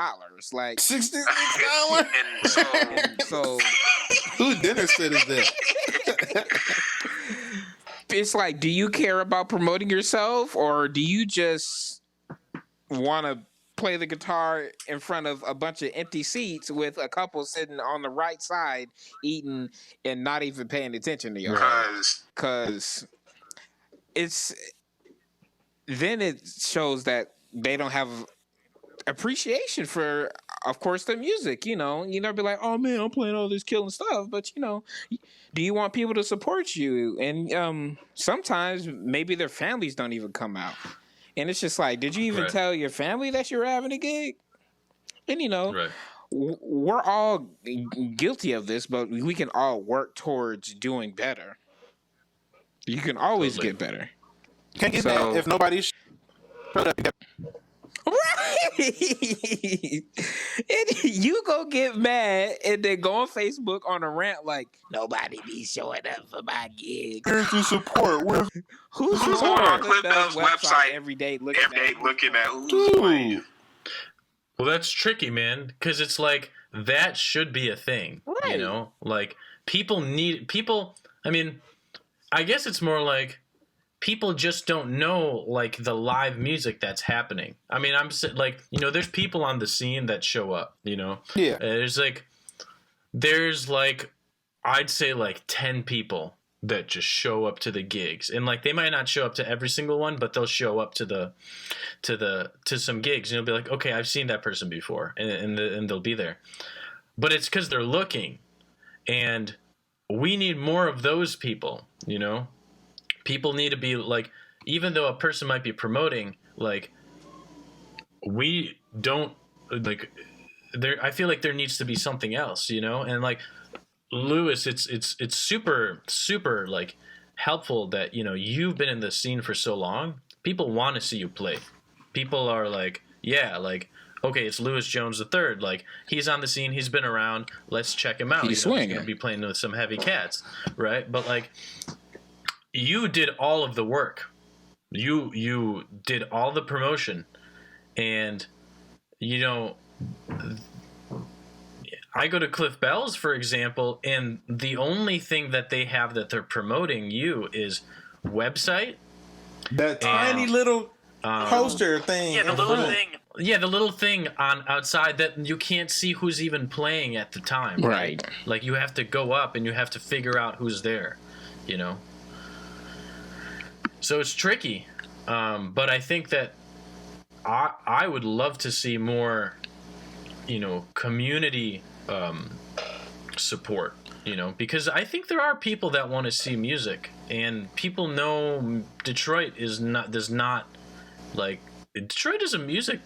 Like $66. So whose dinner set is that? It's like, do you care about promoting yourself, or do you just want to play the guitar in front of a bunch of empty seats with a couple sitting on the right side eating and not even paying attention to you? Because it shows that they don't have appreciation for, of course, the music. You know, be like, oh man, I'm playing all this killing stuff, but you know, do you want people to support you? And sometimes maybe their families don't even come out, and it's just like, did you even tell your family that you're having a gig? And you know, we're all guilty of this, but we can all work towards doing better. You can always get better. Can't get mad if nobody's showed up. Right. And you go get mad and then go on Facebook on a rant like, nobody be showing up for my gig. Where's the support? Who's on Cliff Bell's website every day looking at who's playing? Well, that's tricky, man, because it's like that should be a thing, Right. you know? Like people. I mean, I guess it's more like people just don't know like the live music that's happening. I mean, like, you know, there's people on the scene that show up, you know? Yeah. There's like, I'd say like 10 people that just show up to the gigs, and like they might not show up to every single one, but they'll show up to some gigs, and you'll be like, okay, I've seen that person before, and they'll be there. But it's because they're looking, and we need more of those people, you know? People need to be like, even though a person might be promoting, like, we don't, like, there, I feel like there needs to be something else, you know? And like, Lewis, it's super, super like helpful that, you know, you've been in the scene for so long. People want to see you play. People are like, yeah, like, okay, it's Lewis Jones III. Like, he's on the scene. He's been around. Let's check him out. He's swinging. He's going to be playing with some heavy cats, right? But like, you did all of the work. You did all the promotion, and you know, I go to Cliff Bell's, for example, and the only thing that they have that they're promoting you is website. That tiny little poster thing. Yeah, the little thing. Yeah, the little thing on outside that you can't see who's even playing at the time. Right. Like, you have to go up and you have to figure out who's there, you know? So it's tricky. But I think that I would love to see more, you know, community support, you know, because I think there are people that want to see music, and people know Detroit does not like, Detroit is a music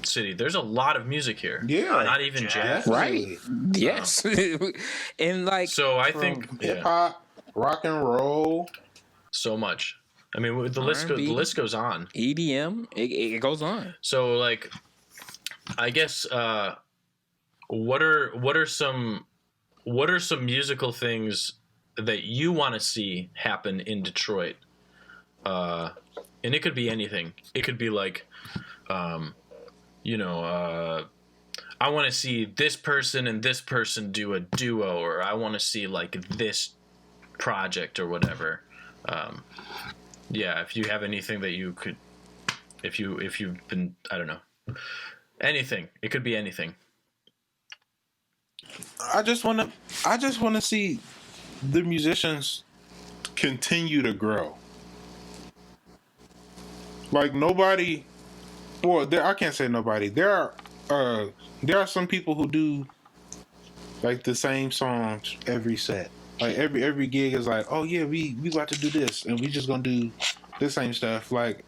city. There's a lot of music here. Yeah. Not even jazz. Right. Yes. And like, So I think hip hop, rock and roll, so much. I mean, the list goes on. EDM, it goes on. So like, I guess what are some musical things that you want to see happen in Detroit? And it could be anything. It could be like, you know, I want to see this person and this person do a duo, or I want to see like this project or whatever. Yeah, if you have anything that you could, if you've been, I don't know, anything. It could be anything. I just want to see the musicians continue to grow. Like, nobody, well, I can't say nobody. There are some people who do like the same songs every set. Like every gig is like, oh yeah, we about to do this, and we just gonna do the same stuff. Like,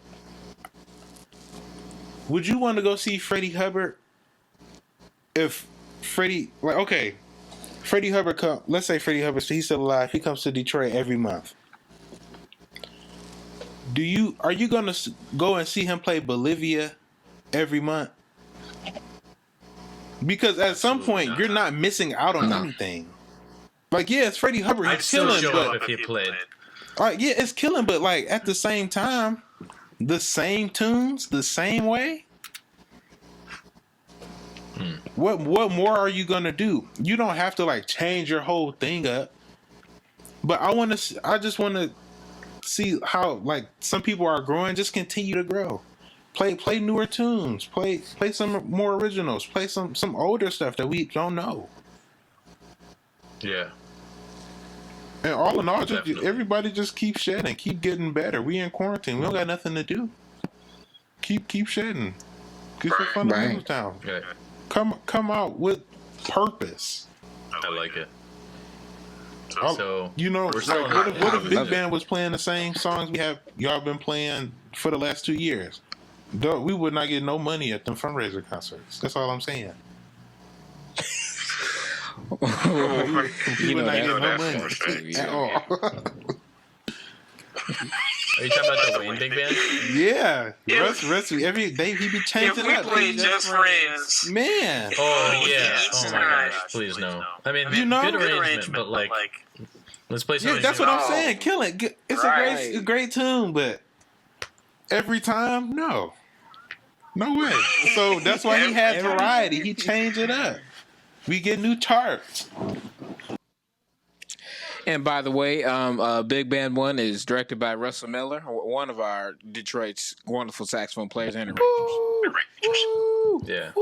would you want to go see Freddie Hubbard if Freddie, like, okay, Freddie Hubbard let's say Freddie Hubbard, he's still alive, he comes to Detroit every month. Are you gonna go and see him play Bolivia every month? Because at some point you're not missing out on anything. Like, yeah, it's Freddie Hubbard, he's I'd still killing, show but up if he played. yeah, it's killing, but like at the same time, the same tunes, the same way. What more are you gonna do? You don't have to like change your whole thing up. But I just want to see how, like, some people are growing. Just continue to grow. Play newer tunes. Play some more originals. Play some older stuff that we don't know. Yeah. And all in all, Definitely. everybody just keep shedding, keep getting better. We in quarantine. We don't got nothing to do. Keep shedding. Get your fundamentals down. Right. Come out with purpose. I like it. So, So you know, we're still like, what if I Big love it. Band was playing the same songs y'all been playing for the last 2 years? We would not get no money at them fundraiser concerts. That's all I'm saying. We would not get no money at all. Are you talking about the Wayne Big Band? Yeah, Russ, every day he be changing If we up. play Just Friends, Man, Oh yeah. it's Oh my alright. gosh. Please no. I mean, You know? good arrangement, but like, let's play something. yeah, that's what I'm saying. Kill it. It's Right. a great tune, but every time, no. No way. So that's why he has variety. He changed it up. We get new charts. And by the way, Big Band 1 is directed by Russell Miller, one of our Detroit's wonderful saxophone players and arrangers. Yeah.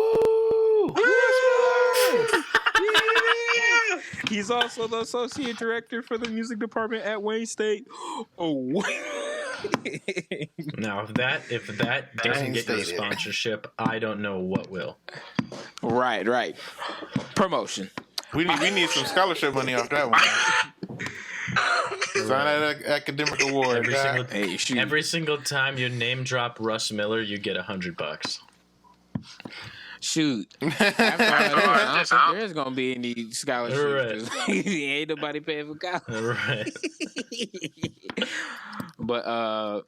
He's also the associate director for the music department at Wayne State. Oh. Now, if that doesn't get you a sponsorship, I don't know what will. Right. Promotion. We need some scholarship money off that one. Sign that academic award. Every single time you name drop Russ Miller, you get $100. Shoot. I don't think there's going to be any scholarships. Right. Ain't nobody paying for college. Right. But,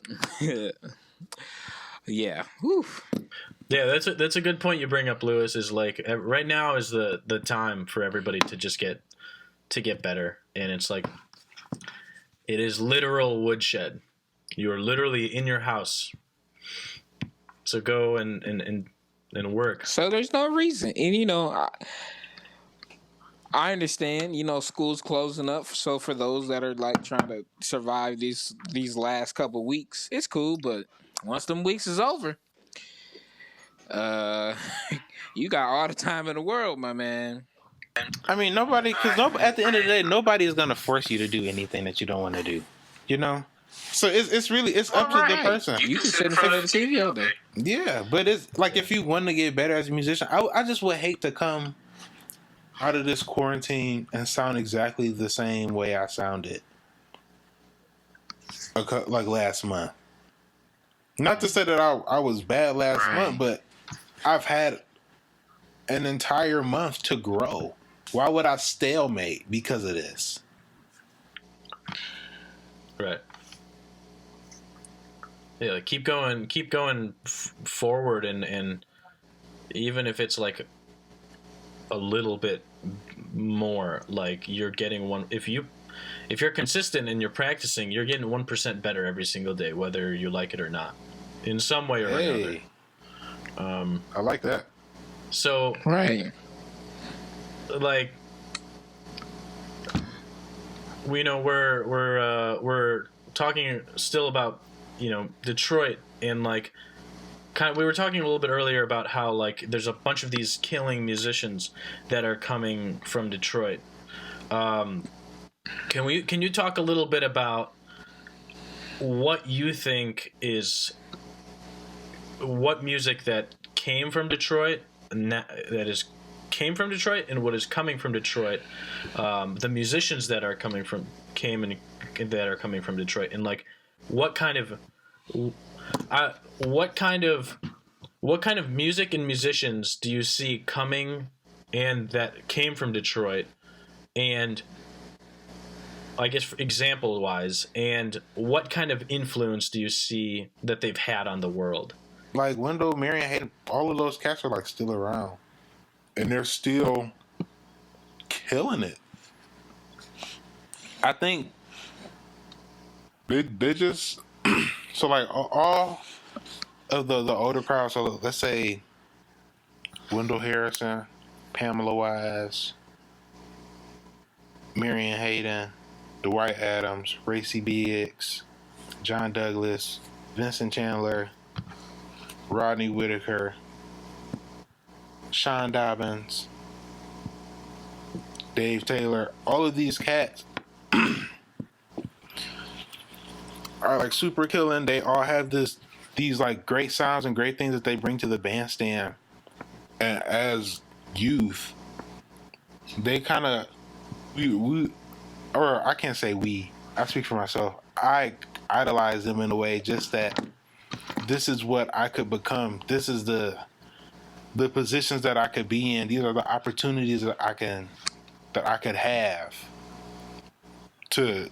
yeah. Whew. Yeah, that's a good point you bring up, Lewis, is like right now is the time for everybody to just get better. And it's like it is literal woodshed. You are literally in your house. So go and work. So there's no reason. And I understand, school's closing up. So for those that are like trying to survive these last couple weeks, it's cool. But once them weeks is over, you got all the time in the world, my man. I mean, at the end of the day, nobody is going to force you to do anything that you don't want to do, So it's up to the person. You can sit in front of the TV all day. Yeah, but it's like if you want to get better as a musician, I just would hate to come out of this quarantine and sound exactly the same way I sounded like last month. Not to say that I was bad last month, but I've had an entire month to grow. Why would I stalemate because of this? Right. Yeah, like keep going forward, and even if it's like a little bit more, like you're getting one. If you're consistent and you're practicing, you're getting 1% better every single day, whether you like it or not, in some way or another. I like that. So right, like we're talking still about Detroit, and like we were talking a little bit earlier about how like there's a bunch of these killing musicians that are coming from Detroit. Can you talk a little bit about what you think is what music that came from Detroit and came from Detroit and what is coming from Detroit, the musicians that are coming from Detroit, and like what kind of music and musicians do you see coming and that came from Detroit, and I guess example wise, and what kind of influence do you see that they've had on the world? Like Wendell, Marion Hayden, all of those cats are like still around, and they're still killing it. I think they just so like all of the older crowd. So let's say Wendell Harrison, Pamela Wise, Marion Hayden, Dwight Adams, Racy Biggs, John Douglas, Vincent Chandler, Rodney Whitaker, Sean Dobbins, Dave Taylor, all of these cats are like super killing. They all have these like great sounds and great things that they bring to the bandstand. And as youth, they kind of we or I can't say we. I speak for myself. I idolize them in a way just that this is what I could become. This is the positions that I could be in. These are the opportunities that I could have to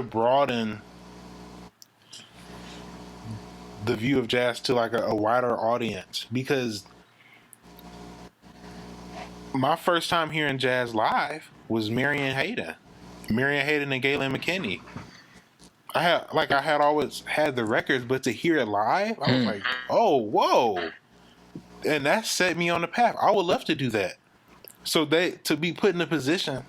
broaden the view of jazz to like a wider audience. Because my first time hearing jazz live was Marion Hayden and Galen McKinney. I had always had the records, but to hear it live, I was like, oh, whoa. And that set me on the path. I would love to do that. So to be put in a position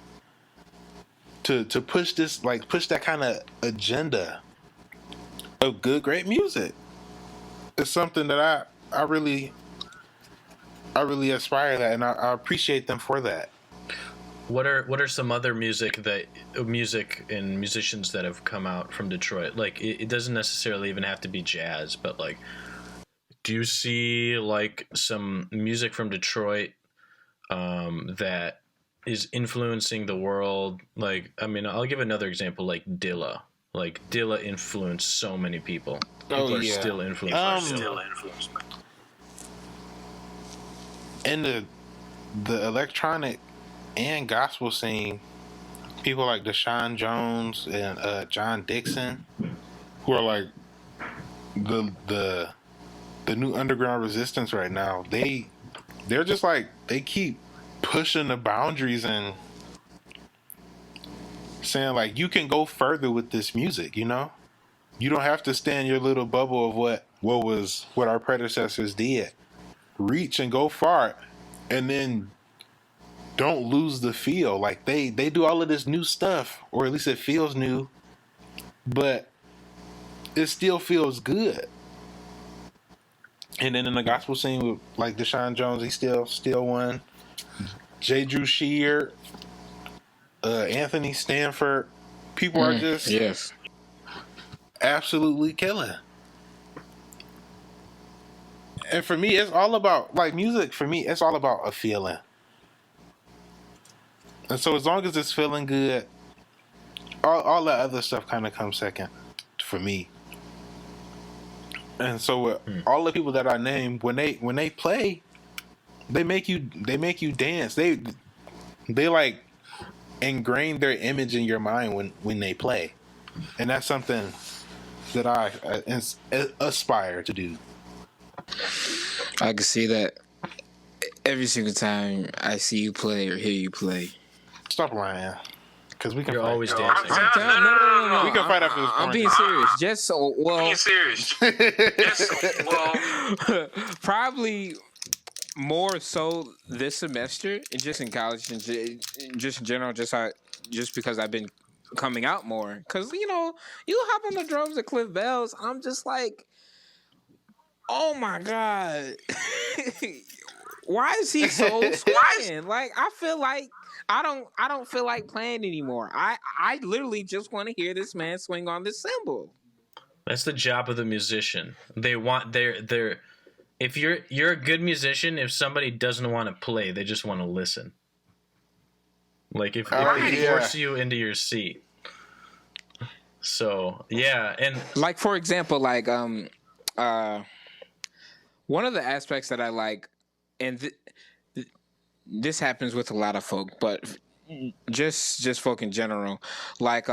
to push this, like push that kind of agenda of good, great music, is something that I really aspire to that, and I appreciate them for that. What are some other music and musicians that have come out from Detroit? Like it doesn't necessarily even have to be jazz, but like, do you see like some music from Detroit that is influencing the world? Like, I mean, I'll give another example, like Dilla. Like Dilla influenced so many people. People are still influenced. In the electronic and gospel scene, people like Deshaun Jones and John Dixon, who are like the new underground resistance right now. They're just like, they keep pushing the boundaries and saying like, you can go further with this music, you know? You don't have to stay in your little bubble of what our predecessors did. Reach and go far, and then don't lose the feel. Like they do all of this new stuff, or at least it feels new, but it still feels good. And then in the gospel scene with like Deshaun Jones, he still won. J. Drew Shear, Anthony Stanford, people are just absolutely killing. And for me, it's all about, like, music, for me, it's all about a feeling. And so as long as it's feeling good, all that other stuff kind of comes second for me. And so all the people that I named, when they play, they make you dance. They like ingrain their image in your mind when they play. And that's something that I aspire to do. I can see that every single time I see you play or hear you play. Stop lying, because we can. You're fight. always dancing. No. We can fight after this. I'm being serious. Just so well. Being serious. Yes. Well. Probably more so this semester, and just in college, and just in general, just because I've been coming out more. Because you hop on the drums at Cliff Bell's, I'm just like, oh my god, why is he so swinging? Like I feel like I don't feel like playing anymore. I literally just want to hear this man swing on this cymbal. That's the job of the musician. They want they're if you're a good musician, if somebody doesn't want to play, they just want to listen. Like if they force you into your seat. So yeah, and like for example, like one of the aspects that I like, and this happens with a lot of folk, but just folk in general, like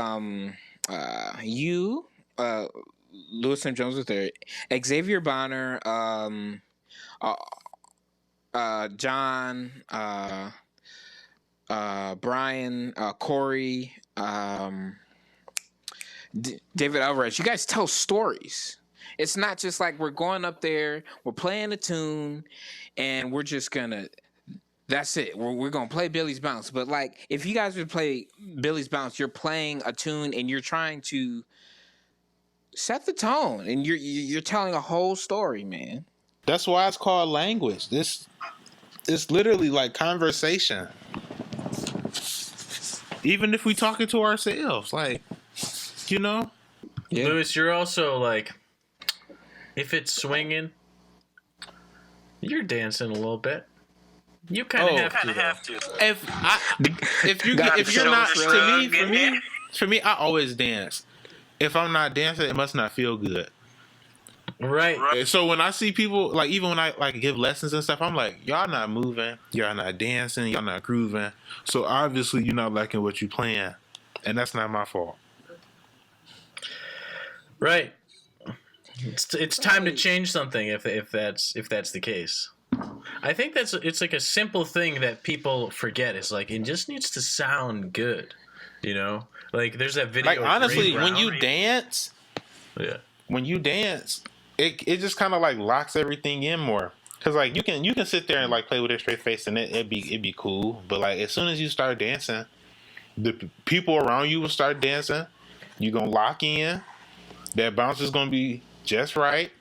you, Louis St. Jones III, Xavier Bonner, John, Brian, Corey, David Alvarez. You guys tell stories. It's not just like we're going up there, we're playing a tune, and we're just gonna. That's it. We're gonna play Billy's Bounce. But like, if you guys would play Billy's Bounce, you're playing a tune and you're trying to set the tone, and you're telling a whole story, man. That's why it's called language. It's literally like conversation. Even if we talking to ourselves, like, Yeah. Louis, you're also like, if it's swinging, you're dancing a little bit. You kind of have to. If you're not, for me, I always dance. If I'm not dancing, it must not feel good. Right. So when I see people, like, even when I like give lessons and stuff, I'm like, y'all not moving, y'all not dancing, y'all not grooving. So obviously you're not liking what you're playing, and that's not my fault. Right. It's time to change something if that's the case. I think it's like a simple thing that people forget. It's like it just needs to sound good. You know, like there's that video. Like, of honestly, Ray when Brown. you dance, it just kind of like locks everything in more. Cause like you can sit there and like play with a straight face and it'd be cool. But like as soon as you start dancing, the people around you will start dancing. You gonna lock in. That bounce is gonna be just right.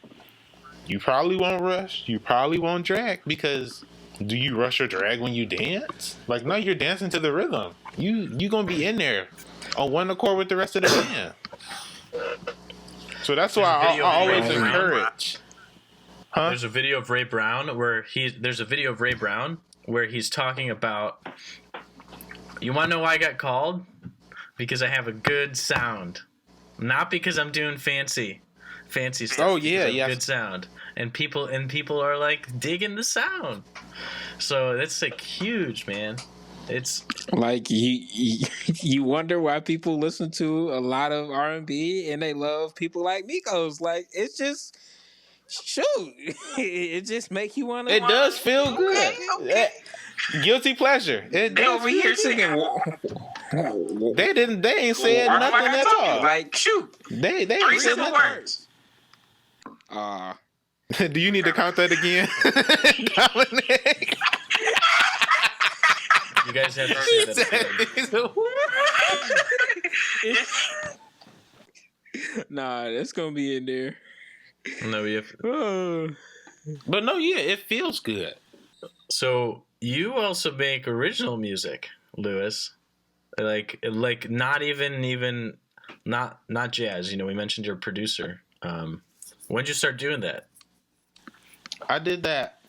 You probably won't rush. You probably won't drag, because do you rush or drag when you dance? Like, no, you're dancing to the rhythm. You gonna be in there on one accord with the rest of the band. So that's why I always encourage. Huh? There's a video of Ray Brown where he's talking about. You want to know why I got called? Because I have a good sound, not because I'm doing fancy stuff. Oh yeah, good sound, and people are like digging the sound. So that's like huge, man. It's like you wonder why people listen to a lot of R&B and they love people like Migos. Like, it's just shoot, it just make you want to. It does feel good. Okay. Guilty pleasure. It They does over feel here good. singing. They ain't said nothing at all. Like, shoot. They Three ain't said simple nothing. words. Do you need to count that again, Dominic? you guys have to say that. Nah, that's gonna be in there. No, we have. But no, yeah, it feels good. So you also make original music, Lewis. Like not even not jazz. You know, we mentioned you're a producer. When'd you start doing that? I did that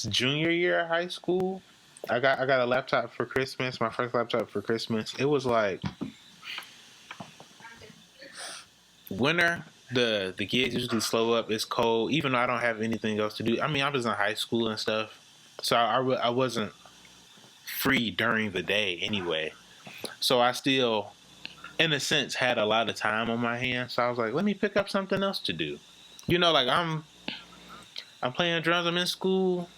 junior year of high school. I got a laptop for Christmas. My first laptop for Christmas. It was like winter. The gigs usually slow up. It's cold. Even though I don't have anything else to do. I mean, I was in high school and stuff, so I wasn't free during the day anyway. So I still, in a sense, had a lot of time on my hands. So I was like, let me pick up something else to do. You know, like I'm playing drums. I'm in school.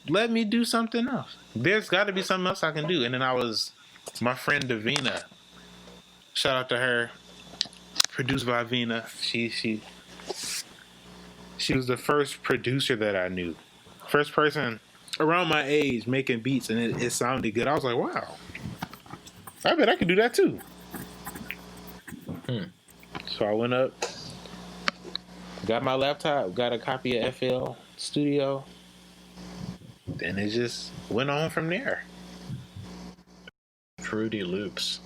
Let me do something else. There's got to be something else I can do. And then my friend Davina. Shout out to her. Produced by Vina. She was the first producer that I knew. First person around my age making beats, and it sounded good. I was like, wow. I bet I could do that too. So I went up, got my laptop, got a copy of FL Studio. Then it just went on from there. Fruity Loops.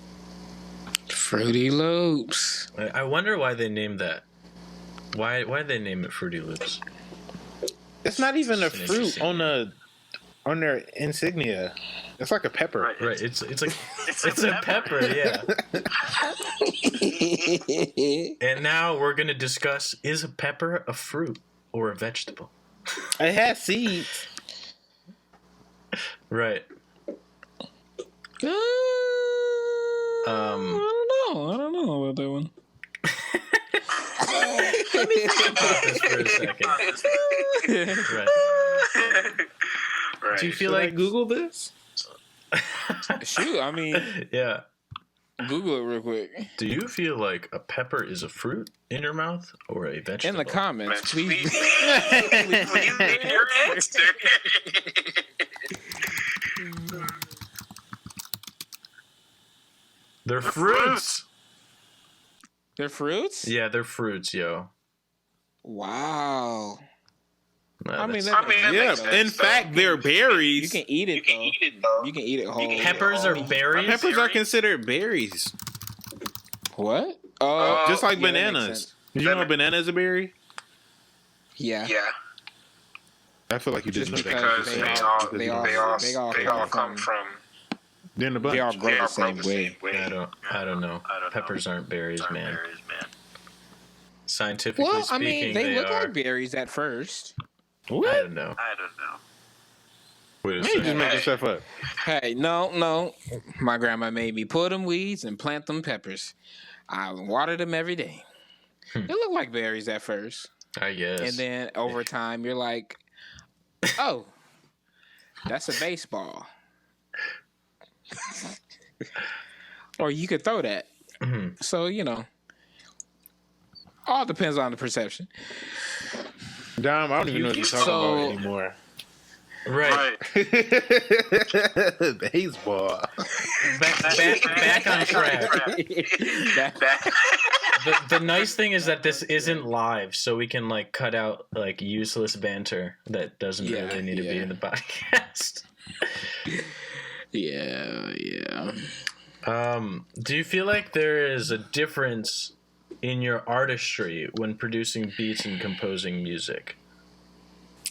Fruity Loops. I wonder why they named that. Why did they name it Fruity Loops? It's not even a fruit on their insignia. It's like a pepper. Right. It's like it's a pepper, yeah. And now we're gonna discuss: is a pepper a fruit or a vegetable? It has seeds. Right. I don't know about that one. Let me think about this for a second. Right. Do you feel like Google this? Shoot, I mean, yeah. Google it real quick. Do you feel like a pepper is a fruit in your mouth or a vegetable? In the comments, please. Please leave your answer. They're fruits. They're fruits? Yeah, they're fruits, yo. Wow. Nah, I mean, that's- Yeah. In fact, they're berries. you can eat it though. You can eat it whole. peppers are berries. Peppers are considered berries, What? just like yeah, that makes bananas. sense. Did you know banana is a berry? Yeah. Yeah, I feel like you Just didn't know because that. they all come from. They're in the bunch. They all grow the same way. I don't know. Peppers aren't berries, man. Scientifically Well, I speaking, mean, they look are. like berries at first. I What? don't know. Wait a You just second. make yourself up. Hey, no. My grandma made me pull them weeds and plant them peppers. I water them every day. They look like berries at first. I guess. And then over time, you're like, oh, that's a baseball. Or you could throw that. So, all depends on the perception. Dom, I don't even know what you're talking about anymore. Right. Baseball. Back on track. The nice thing is that this isn't live, so we can like cut out like useless banter that doesn't really need to be in the podcast. Yeah. Do you feel like there is a difference in your artistry when producing beats and composing music?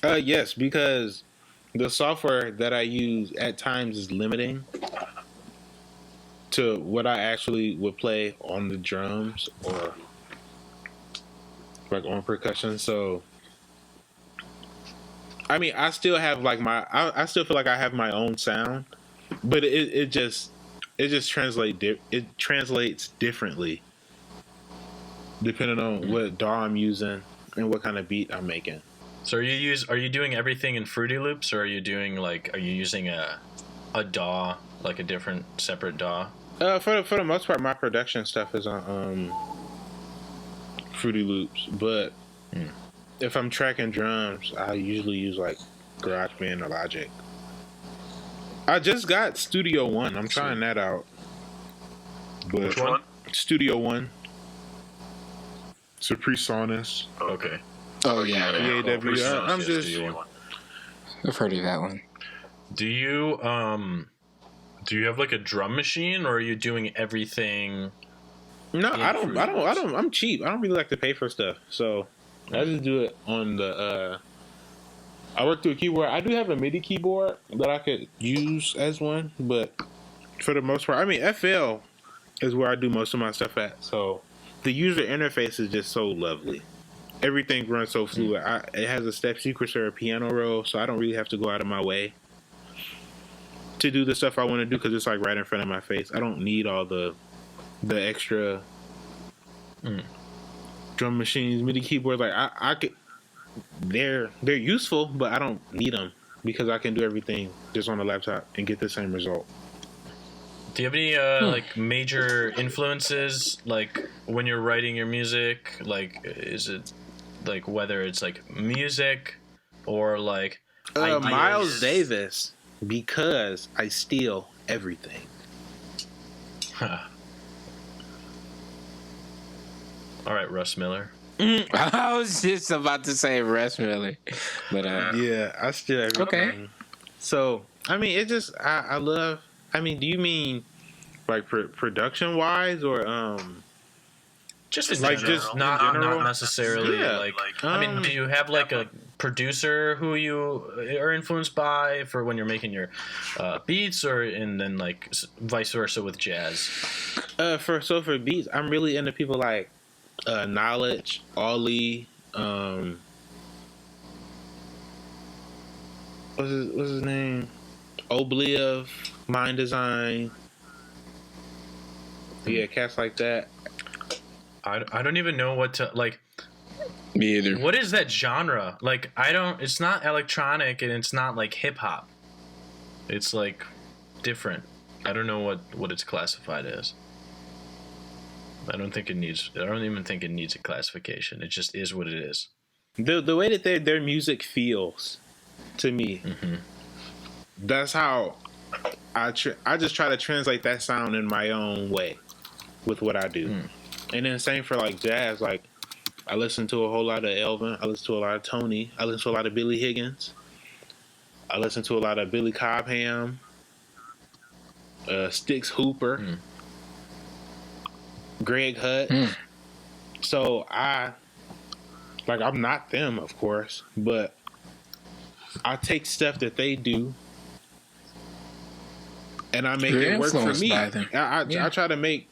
Yes, because the software that I use at times is limiting to what I actually would play on the drums or like on percussion. So, I mean, I still have like I still feel like I have my own sound, but it just translates differently depending on what DAW I'm using and what kind of beat I'm making. So are you doing everything in Fruity Loops, or are you using a DAW, like a different separate DAW? For the most part, my production stuff is on Fruity Loops, but if I'm tracking drums, I usually use like GarageBand or Logic. I just got Studio One. I'm trying that out. But Which one? Studio One. Supresonus. Okay. Oh, yeah. PAW. I'm just. I've heard of that one. Do you have like a drum machine, or are you doing everything? No, I don't. I'm cheap. I don't really like to pay for stuff, so I just do it on the. I work through a keyboard. I do have a MIDI keyboard that I could use as one, but for the most part, I mean, FL is where I do most of my stuff at. So the user interface is just so lovely. Everything runs so fluid. It has a step sequencer, a piano roll, so I don't really have to go out of my way to do the stuff I want to do because it's like right in front of my face. I don't need all the extra drum machines, MIDI keyboards. Like I could, they're useful, but I don't need them because I can do everything just on the laptop and get the same result. Do you have any like major influences, like when you're writing your music? Like, is it like whether it's like music or like Miles Davis, because I steal everything. All right, Russ Miller. I was just about to say Russ Miller, but yeah, I steal everything. Okay. So I mean, it just I love. I mean, do you mean like production wise or Just in like general. just not necessarily. Yeah. Like I mean, do you have like a producer who you are influenced by for when you're making your beats, and then like vice versa with jazz? For beats, I'm really into people like Knowledge, Ollie, what's his name? Obliv, Mind Design. Yeah, cats like that. I don't even know what to like. me either. What is that genre? Like it's not electronic and it's not like hip hop. It's like different. I don't know what it's classified as. I don't even think it needs a classification. It just is what it is. The way that their music feels to me, that's how I just try to translate that sound in my own way with what I do. And then same for like jazz. Like I listen to a whole lot of Elvin. I listen to a lot of Tony. I listen to a lot of Billy Higgins. I listen to a lot of Billy Cobham, Styx Hooper, Greg Hutt. So I'm not them, of course, but I take stuff that they do and I make it work for me. I try to make,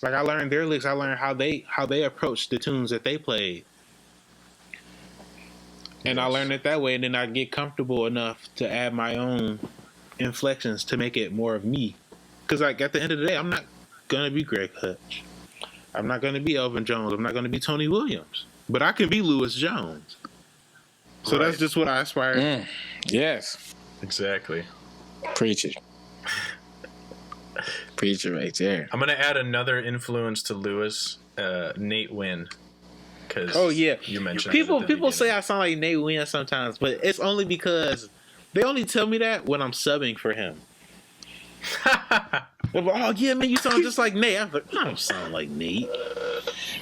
like, I learned their lyrics. I learned how they approach the tunes that they played. And I learned it that way, and then I get comfortable enough to add my own inflections to make it more of me. Because, like, at the end of the day, I'm not going to be Greg Hutch. I'm not going to be Elvin Jones. I'm not going to be Tony Williams. But I can be Lewis Jones. So that's just what I aspire to. Yes. Exactly. Preach it. Preacher right there. I'm gonna add another influence to Lewis, Nate Wynn. Oh yeah, you mentioned people say I sound like Nate Wynn sometimes, but it's only because they only tell me that when I'm subbing for him. They're like, oh yeah, man, you sound just like Nate. I'm like, I don't sound like Nate,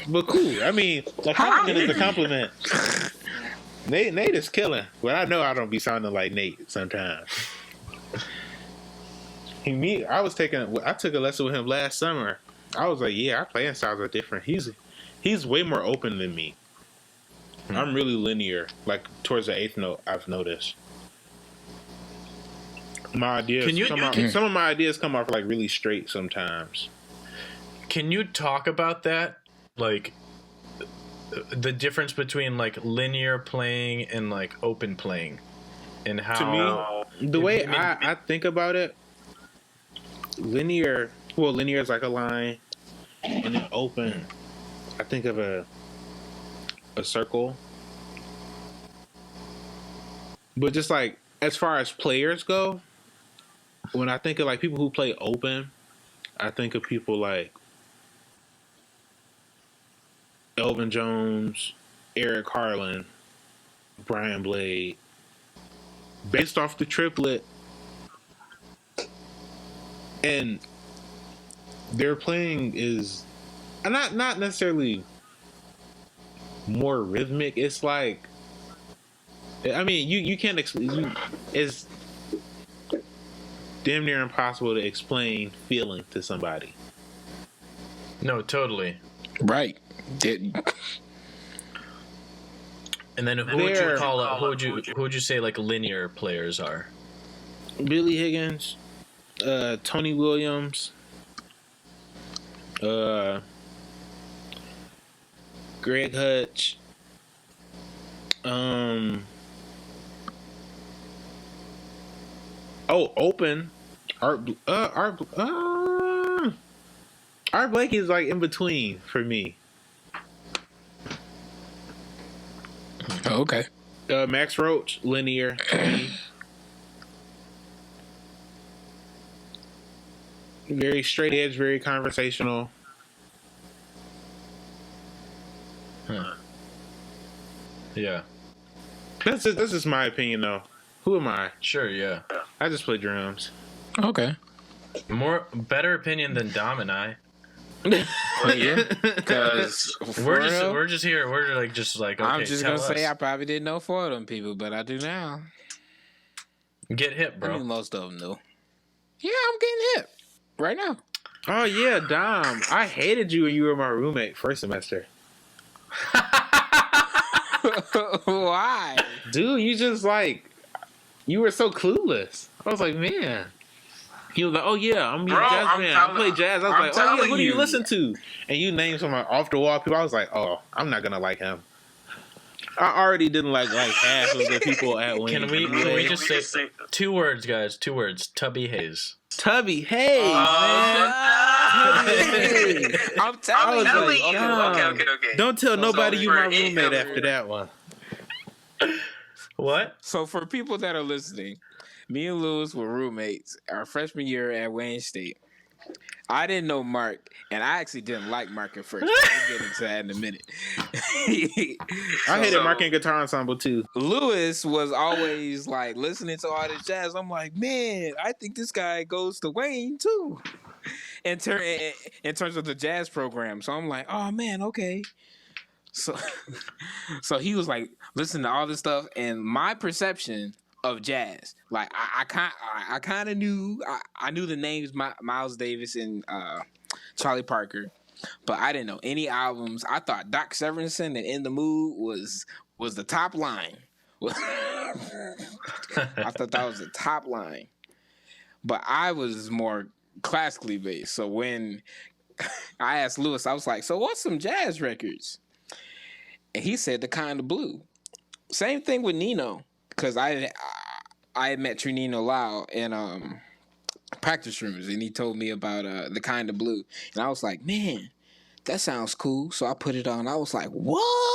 but cool. I mean, a compliment is a compliment. Nate is killing, but I know I don't be sounding like Nate sometimes. I took a lesson with him last summer. I was like, yeah, our playing styles are different. He's way more open than me. I'm really linear, like towards the eighth note. I've noticed my ideas some of my ideas come off like really straight sometimes. Can you talk about that, like the difference between like linear playing and like open playing, and how? To me, the way I think about it, linear is like a line, and then open, I think of a circle. But just like as far as players go, when I think of like people who play open, I think of people like Elvin Jones, Eric Harlan, Brian Blade. Based off the triplet, and their playing is not necessarily more rhythmic. It's like, I mean, you can't explain. It's damn near impossible to explain feeling to somebody. No, totally. Right. And then who would you call? Who would you say like linear players are? Billy Higgins, Tony Williams, Greg Hutch, open Art Blake is like in between for me. Oh, okay. Max Roach, linear. Very straight edge, very conversational. Huh. Yeah. That's just my opinion, though. Who am I? Sure. Yeah. I just play drums. Okay. Better opinion than Dom and I. Oh, yeah. Because we're just here. We're like okay, I'm just gonna say us. I probably didn't know 4 of them people, but I do now. Get hip, I bro. knew most of them knew. Yeah, I'm getting hip right now. Oh yeah, Dom. I hated you when you were my roommate first semester. Why? Dude, you were so clueless. I was like, man. He was like, oh yeah, I'm a jazz man. I play jazz. I was like, oh yeah, what do you listen to? And you named some off the wall people. I was like, oh, I'm not gonna like him. I already didn't like half of the people at Wayne. Can we just say 2 words, guys? 2 words. Tubby Hayes. Tubby Hayes, man. I'm telling you. Okay. Don't tell nobody you my roommate after that one. What? So for people that are listening, me and Lewis were roommates our freshman year at Wayne State. I didn't know Mark, and I actually didn't like Mark at first. We'll get into that in a minute. I hated Mark and Guitar Ensemble too. Lewis was always like listening to all this jazz. I'm like, man, I think this guy goes to Wayne too. In terms of the jazz program. So I'm like, oh man, okay. So he was like listening to all this stuff, and my perception of jazz, like I kind of knew I knew the names Miles Davis and Charlie Parker, but I didn't know any albums. I thought Doc Severinsen and In the Mood was the top line. I thought that was the top line, but I was more classically based. So when I asked Lewis, I was like, so what's some jazz records? And he said The Kind of Blue. Same thing with Nino, because I had met Trinino Lau in practice rooms, and he told me about The Kind of Blue. And I was like, man, that sounds cool. So I put it on. I was like, what?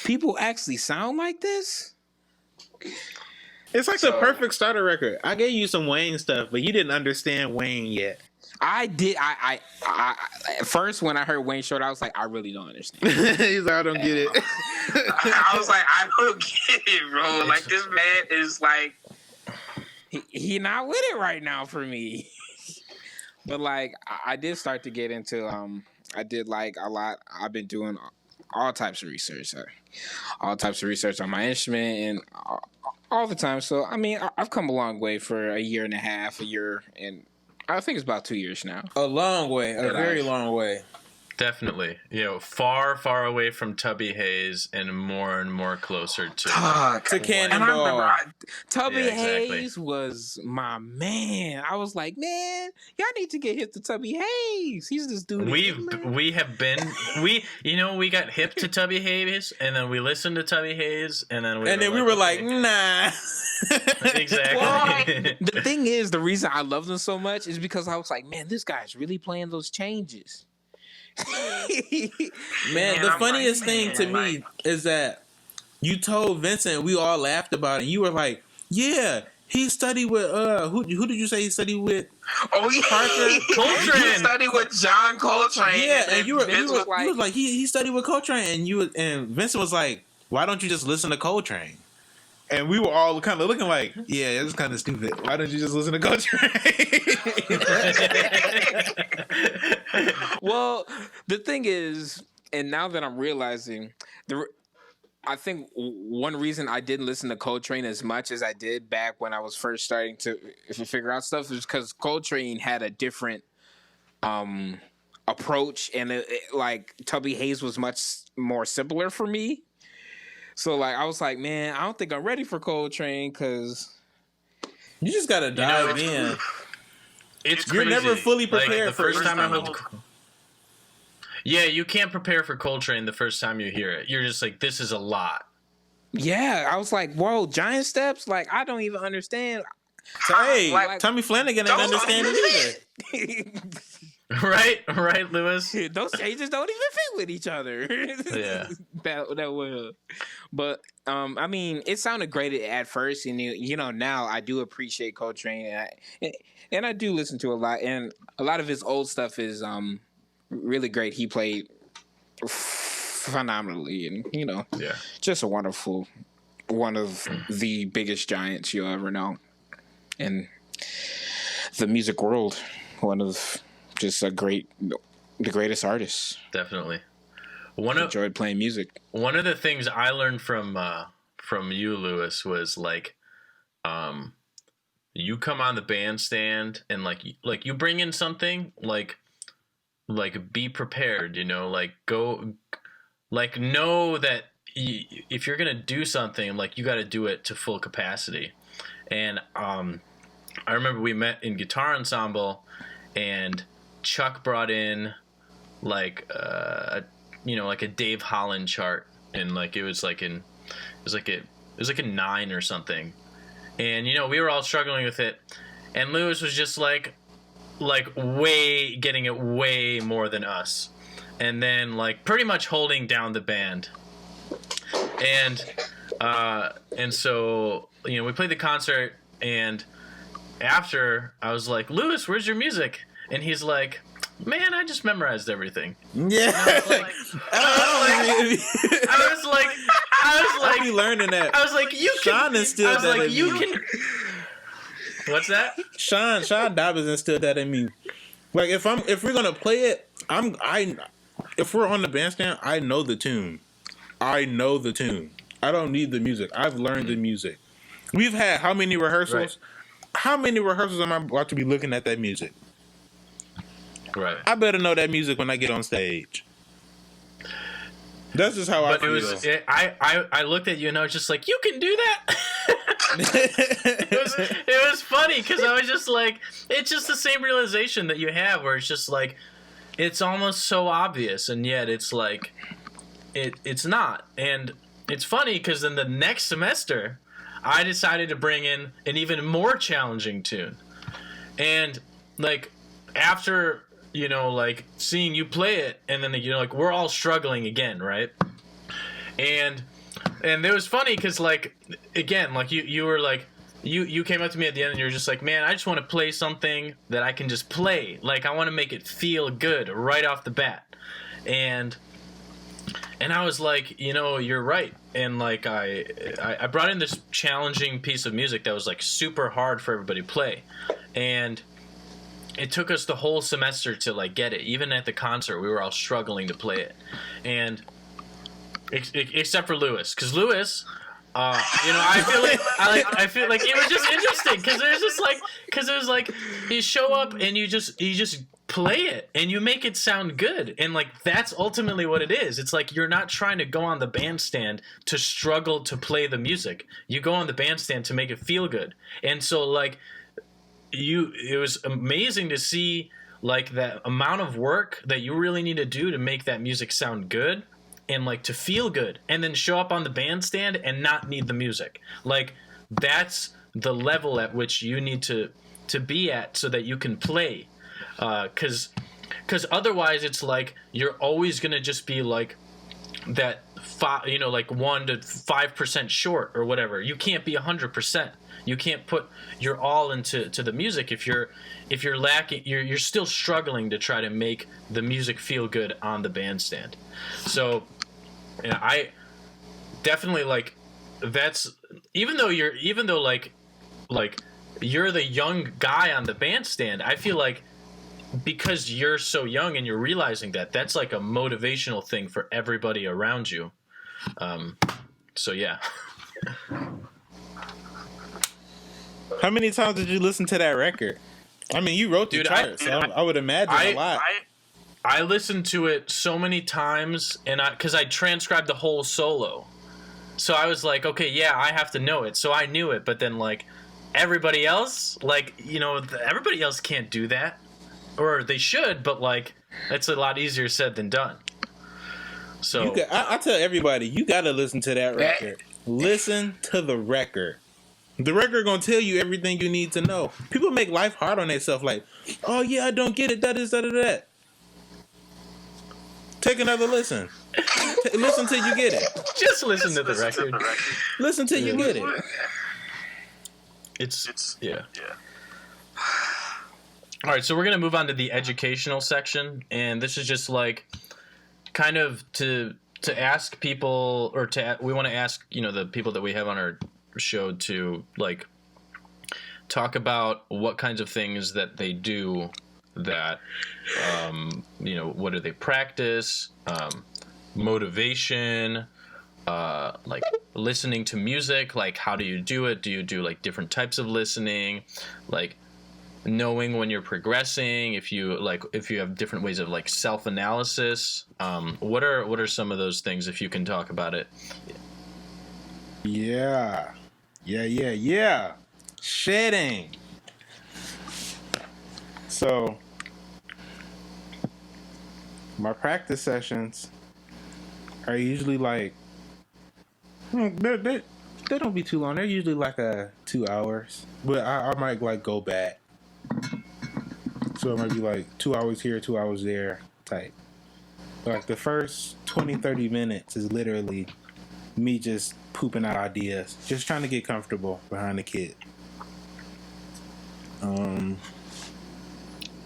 People actually sound like this? It's like the perfect starter record. I gave you some Wayne stuff, but you didn't understand Wayne yet. I did. I at first when I heard Wayne Short, I was like, I really don't understand. He's like, I don't get it. I was like, I don't get it, bro. Like, this man is like, he not with it right now for me. But like, I did start to get into I did like a lot. I've been doing all types of research, on my instrument and all the time. So I mean, I've come a long way for a year and a half, and I think it's about 2 years now. A long way, a very long way. Definitely. Far, far away from Tubby Hayes and more closer to Cannonball. Tubby Hayes was my man. I was like, man, y'all need to get hip to Tubby Hayes. He's this dude. we got hip to Tubby Hayes, and then we listened to Tubby Hayes, and then we were like, nah. Exactly. Well, the thing is, the reason I love them so much is because I was like, man, this guy's really playing those changes. Man, the funniest thing to me is that you told Vincent, we all laughed about it, and you were like, yeah, he studied with who did you say he studied with? Oh yeah, Coltrane. He studied with John Coltrane. Yeah, and you was like, like he studied with Coltrane, and Vincent was like, why don't you just listen to Coltrane? And we were all kind of looking like, yeah, it's kind of stupid. Why don't you just listen to Coltrane? Well, the thing is, and now that I'm realizing, I think one reason I didn't listen to Coltrane as much as I did back when I was first starting to figure out stuff is because Coltrane had a different approach, and like Tubby Hayes was much more simpler for me. So like I was like, man, I don't think I'm ready for Coltrane because you just gotta dive in. It's You're crazy. never fully prepared like, the for first time I everything. heard. Yeah, you can't prepare for Coltrane the first time you hear it. You're just like, this is a lot. yeah, I was like, whoa, giant steps. Like I don't even understand. Hey, Like, Tommy Flanagan ain't understand it either. Right, Lewis. Those changes don't even fit with each other. Yeah. that will. But I mean, it sounded great at first, and now I do appreciate Coltrane, and I do listen to a lot, and a lot of his old stuff is really great. He played phenomenally, and Yeah. just one of the biggest giants you'll ever know in the music world. One of just the greatest artists. Definitely. Enjoyed playing music. One of the things I learned from you, Lewis, was like, you come on the bandstand and like you bring in something like be prepared, like go, like know that if you're gonna do something, like you got to do it to full capacity. And I remember we met in guitar ensemble, and Chuck brought in like a Dave Holland chart, and like it was like a 9 or something, and we were all struggling with it, and Lewis was just like getting it way more than us, and then like pretty much holding down the band, and so we played the concert, and after I was like, Lewis, where's your music? And he's like, man, I just memorized everything. Yeah. I was like, I be learning that. I was like, you can. Sean instilled that in you me. can. What's that? Sean Dobbins instilled that in me. Like if we're gonna play it, if we're on the bandstand, I know the tune. I don't need the music. I've learned the music. We've had how many rehearsals? Right. How many rehearsals am I about to be looking at that music? Right. I better know that music when I get on stage. That's just how I feel. I looked at you and I was just like, you can do that. it was funny because I was just like, it's just the same realization that you have where it's just like, it's almost so obvious, and yet it's like, it's not. And it's funny because in the next semester, I decided to bring in an even more challenging tune. And like after, like seeing you play it, and then like we're all struggling again, right? And it was funny because like again, like you were like, you came up to me at the end and you're just like, man, I just want to play something that I can just play. Like, I want to make it feel good right off the bat. And I was like, you know, you're right. And like I brought in this challenging piece of music that was like super hard for everybody to play. And it took us the whole semester to like get it. Even at the concert, we were all struggling to play it. And except for Lewis, because Lewis, you know, I feel like it was just interesting because it was like you show up and you just play it and you make it sound good, and like that's ultimately what it is. It's like you're not trying to go on the bandstand to struggle to play the music. You go on the bandstand to make it feel good. And so like it was amazing to see like that amount of work that you really need to do to make that music sound good and like to feel good, and then show up on the bandstand and not need the music. Like that's the level at which you need to be at so that you can play. Because otherwise it's like you're always gonna just be like that, like 1 to 5% short or whatever. You can't be 100%. You can't put your all into the music if you're lacking. You're still struggling to try to make the music feel good on the bandstand. So, yeah, I definitely like that's even though like you're the young guy on the bandstand. I feel like because you're so young and you're realizing that, that's like a motivational thing for everybody around you. So yeah. How many times did you listen to that record? I mean, you wrote the chart, so I would imagine a lot. I listened to it so many times, and because I transcribed the whole solo. So I was like, okay, yeah, I have to know it. So I knew it, but then like everybody else, like, you know, everybody else can't do that. Or they should, but like it's a lot easier said than done. So I tell everybody, you got to listen to that record. Listen to the record. The record gonna tell you everything you need to know. People make life hard on themselves, like, oh yeah, I don't get it. That is that. Take another listen. Listen till you get it. Just listen to the record. Listen till you get it. It's yeah. All right, so we're going to move on to the educational section, and this is just like kind of to ask people, or we want to ask, you know, the people that we have on our show to like talk about what kinds of things that they do that, you know, what do they practice, motivation, like listening to music, like how do you do it? Do you do like different types of listening, like knowing when you're progressing, if you have different ways of like self-analysis? What are some of those things, if you can talk about it? Yeah. Shedding. So my practice sessions are usually like they don't be too long. They're usually like 2 hours, but I might like go back. So it might be like 2 hours here, 2 hours there type. Like the first 20-30 minutes is literally me just pooping out ideas, just trying to get comfortable behind the kid.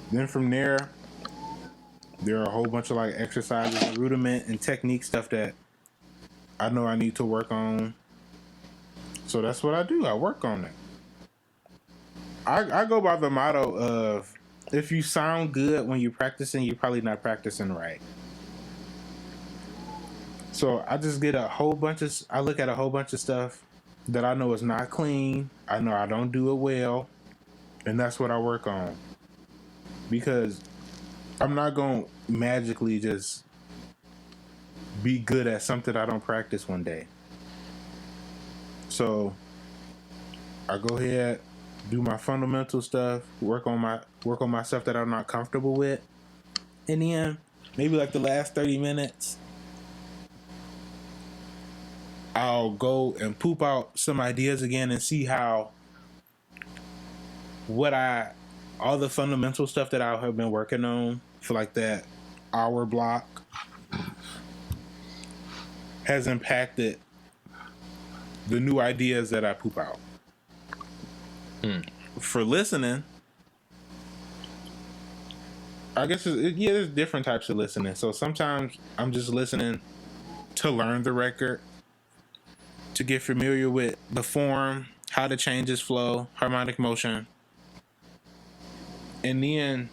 Then from there are a whole bunch of like exercises, rudiment and technique stuff that I know I need to work on. So that's what I do. I work on it. I go by the motto of, if you sound good when you're practicing, you're probably not practicing right. So I just get I look at a whole bunch of stuff that I know is not clean. I know I don't do it well. And that's what I work on. Because I'm not going to magically just be good at something I don't practice one day. So I go ahead, do my fundamental stuff, work on my stuff that I'm not comfortable with. In the end, maybe like the last 30 minutes, I'll go and poop out some ideas again and see how all the fundamental stuff that I have been working on for like that hour block has impacted the new ideas that I poop out. For listening, I guess there's different types of listening. So sometimes I'm just listening to learn the record, to get familiar with the form, how the changes flow, harmonic motion. And then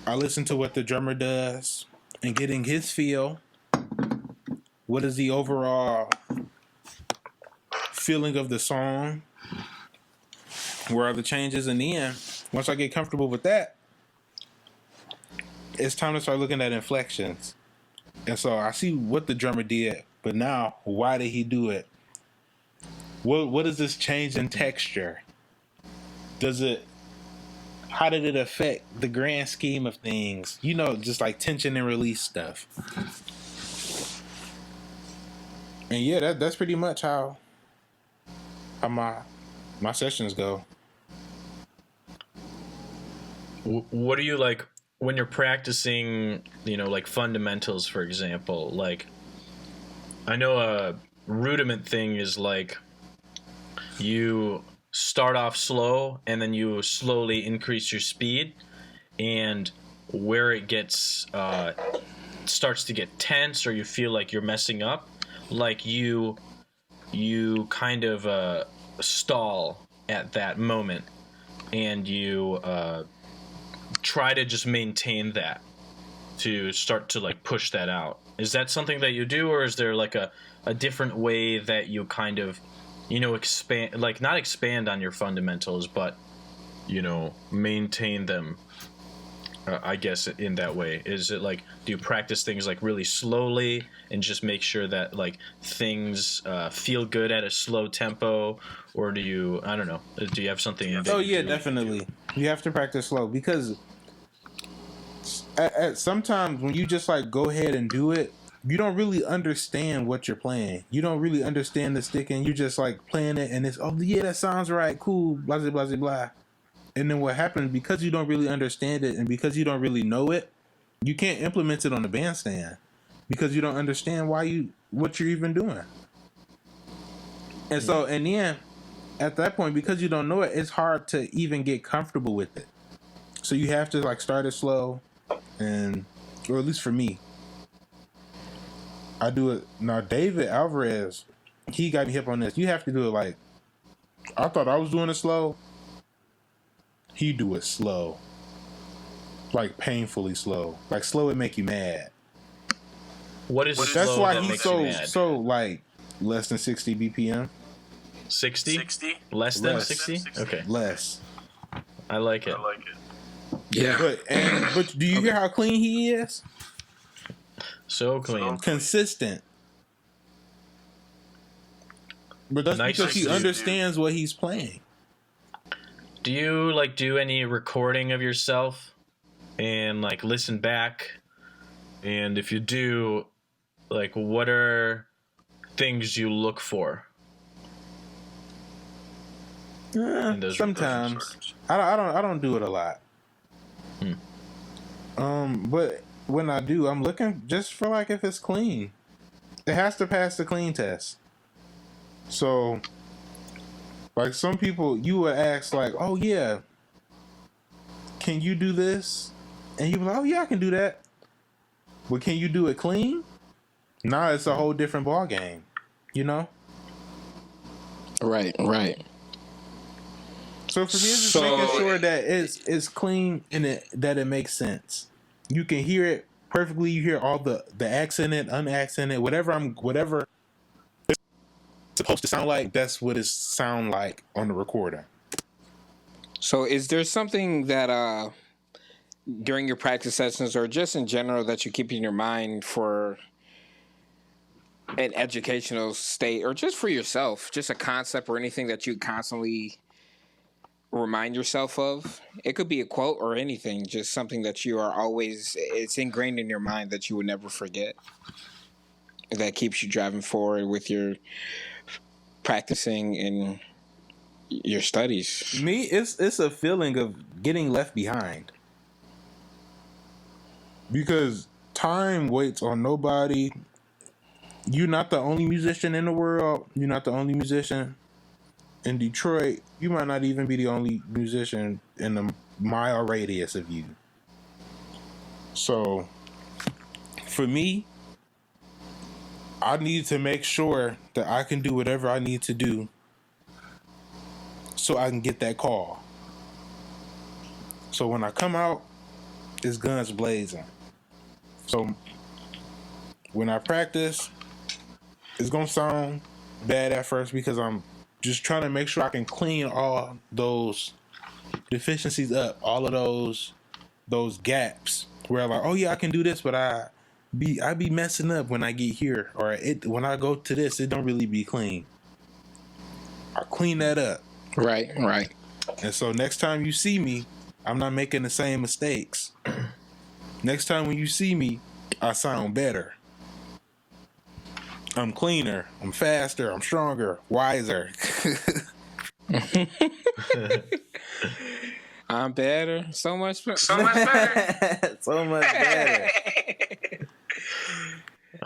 I listen to what the drummer does and getting his feel. What is the overall feeling of the song? Where are the changes? And then once I get comfortable with that, it's time to start looking at inflections. And so I see what the drummer did, but now why did he do it? What is this change in texture? How did it affect the grand scheme of things? Just like tension and release stuff. And yeah, that's pretty much how my sessions go. What do you like when you're practicing, like fundamentals, for example? Like, I know a rudiment thing is like you start off slow and then you slowly increase your speed, and where it gets starts to get tense or you feel like you're messing up, like you kind of stall at that moment and you try to just maintain that to start to like push that out. Is that something that you do, or is there like a different way that you kind of expand, like not expand on your fundamentals, but maintain them, I guess, in that way? Is it like, do you practice things like really slowly and just make sure that like things feel good at a slow tempo, or do you, I don't know, do you have something? Oh yeah, definitely. You have to practice slow, because at sometimes when you just like go ahead and do it, you don't really understand what you're playing. You don't really understand the sticking. You just like playing it, and it's, oh yeah, that sounds right, cool, blah blah blah blah. And then what happens, because you don't really understand it and because you don't really know it, you can't implement it on the bandstand because you don't understand what you're even doing. And so, and then at that point, because you don't know it, it's hard to even get comfortable with it. So you have to like start it slow, or at least for me, I do it now. David Alvarez, he got me hip on this. You have to do it like, I thought I was doing it slow. He do it slow, like painfully slow, like slow it make you mad. What is slow? That's why that he's makes you mad? so like less than 60 BPM. 60? Less than 60? Okay. Less. I like it. Yeah. But do you hear how clean he is? So clean. Consistent. But that's Nice because he to see. understands what he's playing. Do you like do any recording of yourself and like listen back? And if you do, like, what are things you look for? Sometimes I don't do it a lot. But when I do, I'm looking just for like if it's clean. It has to pass the clean test. So, like some people, you would ask like, "Oh yeah, can you do this?" And you be like, "Oh yeah, I can do that." But can you do it clean? Nah, it's a whole different ball game. Right. So for me, it's just making sure that it's clean and that it makes sense. You can hear it perfectly. You hear all the accented, unaccented, whatever it's supposed to sound like. That's what it sound like on the recorder. So is there something that during your practice sessions or just in general that you keep in your mind for an educational state or just for yourself, just a concept or anything that you constantly remind yourself of? It could be a quote or anything, just something that you are always, it's ingrained in your mind that you would never forget, that keeps you driving forward with your practicing and your studies. Me, it's a feeling of getting left behind, because time waits on nobody. You're not the only musician in the world. You're not the only musician. in Detroit, you might not even be the only musician in a mile radius of you. So, for me, I need to make sure that I can do whatever I need to do so I can get that call. So when I come out, it's guns blazing. So when I practice, it's going to sound bad at first because I'm just trying to make sure I can clean all those deficiencies up, all of those gaps where I'm like, oh yeah, I can do this, but I be messing up when I get here, or when I go to this, it don't really be clean. I clean that up. Right. And so next time you see me, I'm not making the same mistakes. Next time when you see me, I sound better. I'm cleaner, I'm faster, I'm stronger, wiser. I'm better. So much better. So much better. So much better.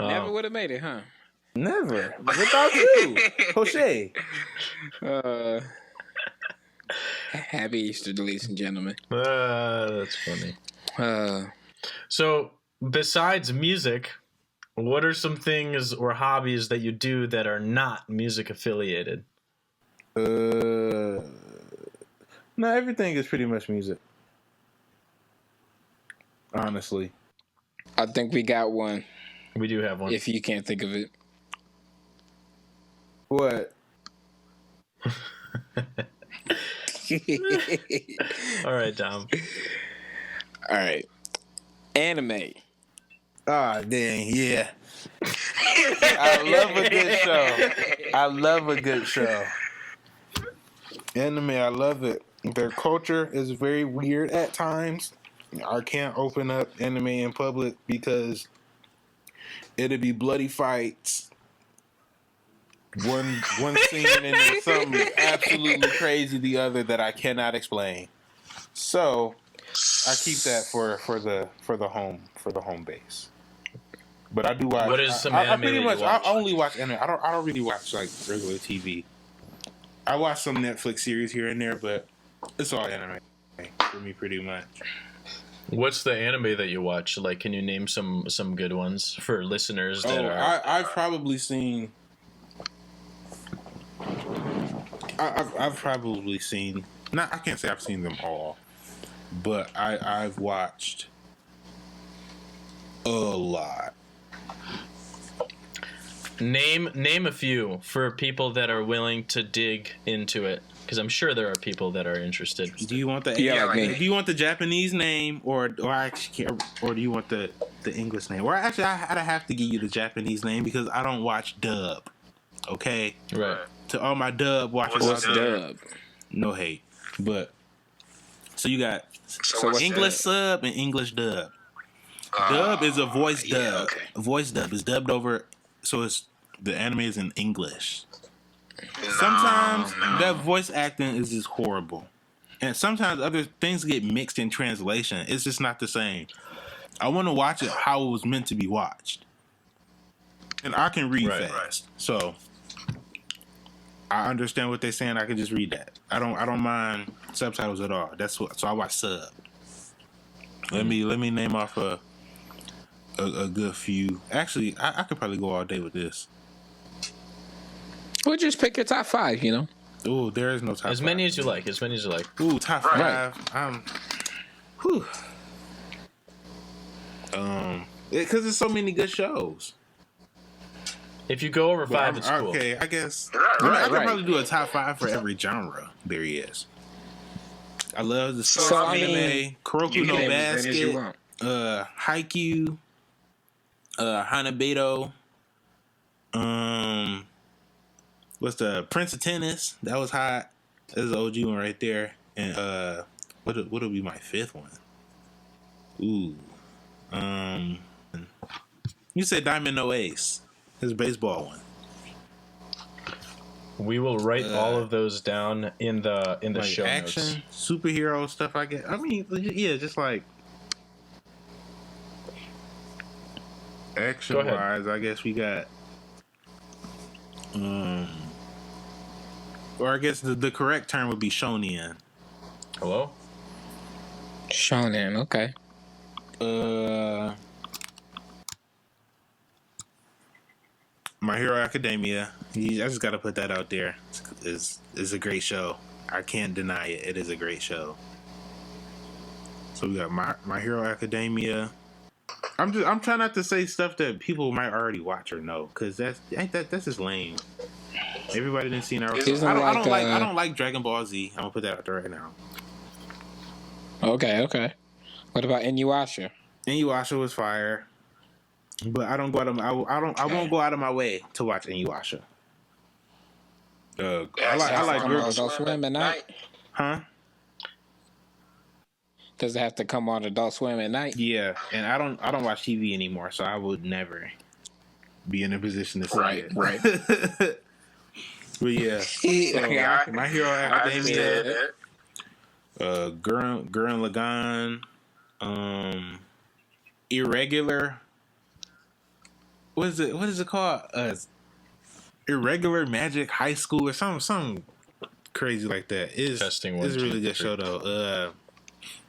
Never would have made it, huh? Never. Without you. Jose. Happy Easter, ladies and gentlemen. That's funny. Uh, So, besides music, what are some things or hobbies that you do that are not music affiliated? No, everything is pretty much music. Honestly. I think we got one. We do have one. If you can't think of it. What? All right, Dom. All right. Anime. Ah, dang, yeah. I love a good show. Anime, I love it. Their culture is very weird at times. I can't open up anime in public because it'll be bloody fights. One scene and then something absolutely crazy the other that I cannot explain. So I keep that for the home base. But I do watch. What is some I anime pretty that much you watch? I only watch anime. I don't really watch like regular TV. I watch some Netflix series here and there, but it's all anime for me pretty much. What's the anime that you watch? Like, can you name some good ones for listeners that are? I've probably seen. I've probably seen. Not, I can't say I've seen them all, but I've watched a lot. Name a few for people that are willing to dig into it, because I'm sure there are people that are interested. Do you want the Yeah, like do me. you want the Japanese name or I actually can't, or do you want the English name? Or actually, I'd have to give you the Japanese name because I don't watch dub. Okay, Right. to all my dub watchers What's out there, dub? no hate, but so you got So what's English sub and English dub. Dub is a voice dub. yeah, okay. A voice dub is dubbed over, so it's the anime is in English. Sometimes that voice acting is just horrible, and sometimes other things get mixed in translation. It's just not the same. I want to watch it how it was meant to be watched, and I can read fast, so I understand what they're saying. I can just read that. I don't mind subtitles at all. So I watch sub. Let me name off a good few. Actually, I could probably go all day with this. Well, just pick your top 5, you know? Ooh, there is no top As five. many as you like. As many as you like. Ooh, top Right. 5. Whew. Because there's so many good shows. If you go over 5, it's cool. Okay, I guess. I Right, could right. probably do a top 5 for every genre there is. I love the So, sports I mean, anime, Kuroko You no can name as many as you Basket, want. Haikyuu, Hanabido, what's the Prince of Tennis? That was hot. That's the OG one right there. And what'll be my 5th one? Ooh, you said Diamond No Ace, his baseball one. We will write all of those down in the Like show action, notes. superhero stuff. I get. I mean, yeah, just like action Go ahead. wise, I guess we got. Or I guess the correct term would be shonen. Hello? Shonen, okay. My Hero Academia. I just got to put that out there. Is a great show. I can't deny it. It is a great show. So we got My Hero Academia. I'm trying not to say stuff that people might already watch or know, because that's just lame. Everybody didn't see Naruto. I don't like Dragon Ball Z. I'm gonna put that out there right now. Okay. What about Inuyasha? Inuyasha was fire, but I won't go out of my way to watch Inuyasha. I like Adult Swim at night. Huh? Does it have to come on Adult Swim at night? Yeah, and I don't watch TV anymore, so I would never be in a position to say it. Right. But yeah, so, My Hero Academia, Gurren Lagann, Irregular. What is it called? Irregular Magic High School or something crazy like that. It's a really good show though.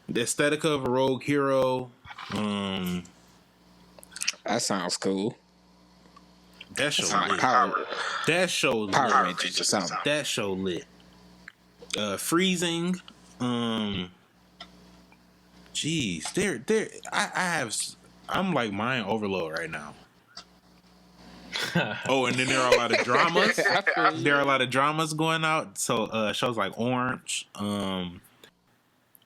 The Aesthetica of a Rogue Hero. That sounds cool. That show lit. That show lit. Power Rangers or something. That show lit. Freezing. Jeez, I'm like mind overload right now. Oh, and then there are a lot of dramas. There are a lot of dramas going out. So shows like Orange.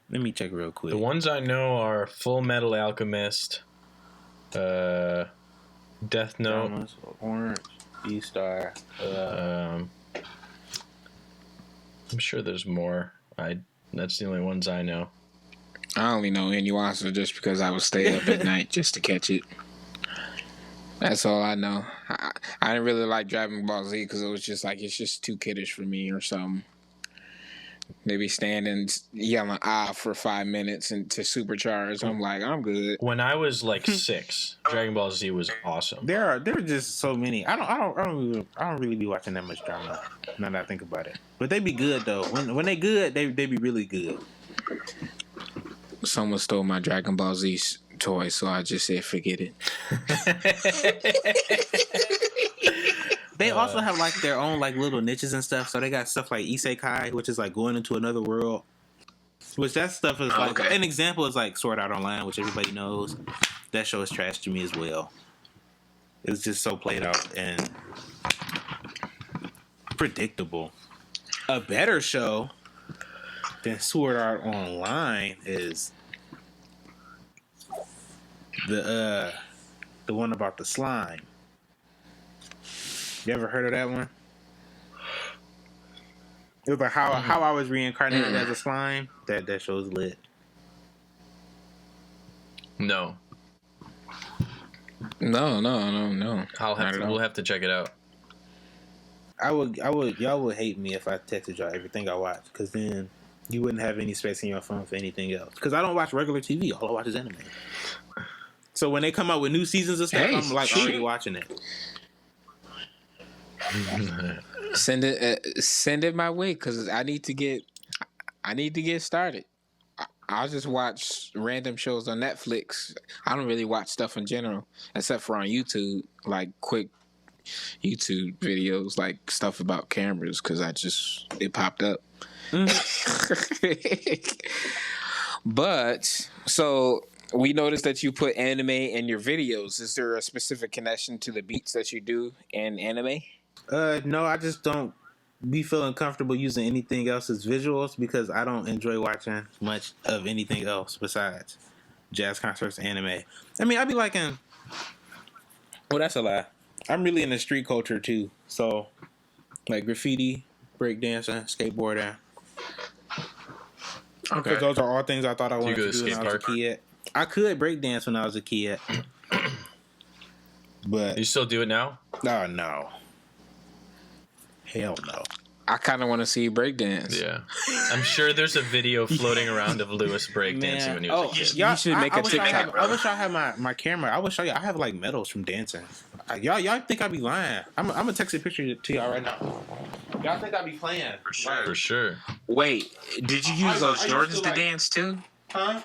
Let me check real quick. The ones I know are Full Metal Alchemist, Death Note, Dramas, Orange, B-Star. I'm sure there's more. That's the only ones I know. I only know Inuyasha just because I would stay up at night just to catch it. That's all I know. I didn't really like Dragon Ball Z because it was just like, it's just too kiddish for me or something. Maybe standing yelling for 5 minutes and to supercharge. I'm like, I'm good. When I was like 6, Dragon Ball Z was awesome. There are just so many. I don't really be watching that much drama. Now that I think about it, but they be good though. When they good, they be really good. Someone stole my Dragon Ball Z toy, so I just said forget it. They also have like their own like little niches and stuff. So they got stuff like Isekai, which is like going into another world. Which that stuff is like an example is like Sword Art Online, which everybody knows. That show is trash to me as well. It was just so played out and predictable. A better show than Sword Art Online is the one about the slime. You ever heard of that one? It was like how I was reincarnated as a slime. That show's lit. No. No. We'll have to check it out. Y'all would hate me if I texted y'all everything I watch, because then you wouldn't have any space in your phone for anything else. Because I don't watch regular TV. All I watch is anime. So when they come out with new seasons of stuff, I'm like already watching it. Send it my way because I need to get started. I'll just watch random shows on Netflix. I don't really watch stuff in general except for on YouTube, like quick YouTube videos, like stuff about cameras, because it popped up. But so we noticed that you put anime in your videos. Is there a specific connection to the beats that you do in anime? No, I just don't be feeling comfortable using anything else as visuals because I don't enjoy watching much of anything else besides jazz concerts and anime. I mean, I'd be liking... Well, that's a lie. I'm really into street culture, too. So, like graffiti, breakdancing, skateboarding. Okay. Because those are all things I thought I wanted to do when I was a kid. I could breakdance when I was a kid. But... You still do it now? Oh, no. Hell no. I kind of want to see you breakdance. Yeah, I'm sure there's a video floating around of Lewis breakdancing when he was a kid. You should make a TikTok. I wish I had my camera. I wish I have like medals from dancing. Y'all think I be lying? I'm gonna text a picture to y'all right now. Y'all think I be playing? For sure. Wait, did you use those Jordans to like- dance too? Huh?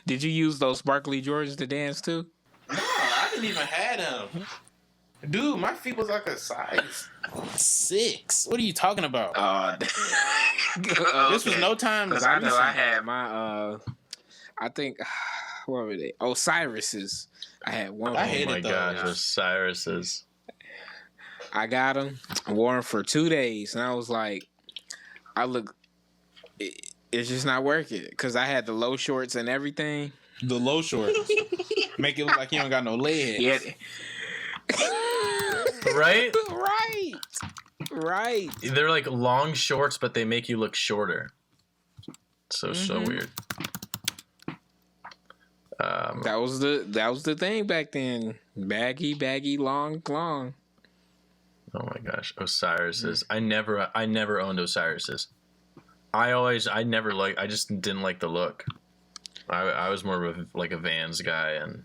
Did you use those sparkly Jordans to dance too? No, I didn't even have them. Dude, my feet was like a size 6. What are you talking about? This was no time. Because I know I had My I think what were they? Osiris's. I had one. I Oh hated my those. gosh, Osiris's. I got them. I wore them for 2 days, and I was like, it's just not working because I had the low shorts and everything. The low shorts make it look like you don't got no legs. Yeah. Right? Right. They're like long shorts, but they make you look shorter. So weird. That was the thing back then. Baggy, long. Oh my gosh, Osiris's. I never owned Osiris's. I just didn't like the look. I was more of a Vans guy, and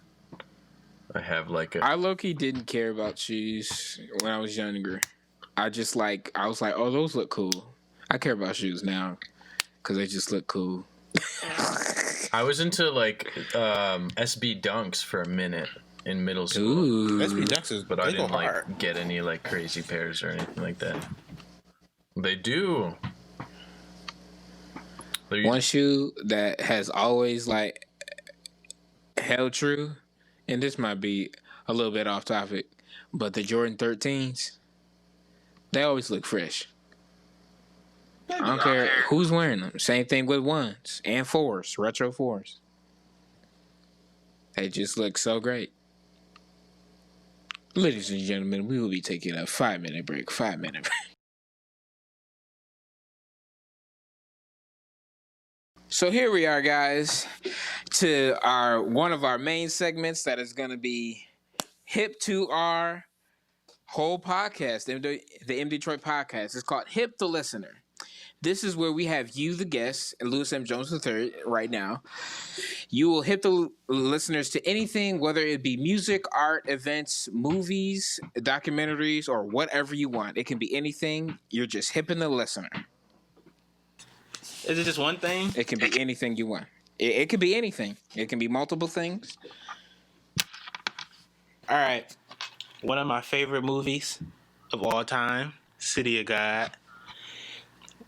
I have I low-key didn't care about shoes when I was younger. I was like, oh, those look cool. I care about shoes now because they just look cool. I was into SB Dunks for a minute in middle school. Ooh. SB Dunks is, But they I go didn't hard. get any crazy pairs or anything like that. They do. One shoe that has always held true, and this might be a little bit off topic, but the Jordan 13s, they always look fresh. I don't care who's wearing them. Same thing with 1s and 4s, retro 4s. They just look so great. Ladies and gentlemen, we will be taking a 5-minute break. 5-minute break. So here we are, guys, to one of our main segments that is going to be hip to our whole podcast, the MDetroit podcast. It's called Hip the Listener. This is where we have you, the guest, and Louis M. Jones III right now. You will hip the listeners to anything, whether it be music, art, events, movies, documentaries, or whatever you want. It can be anything. You're just hipping the listener. Is it just one thing? It can be anything you want. It can be anything. It can be multiple things. All right. One of my favorite movies of all time, City of God.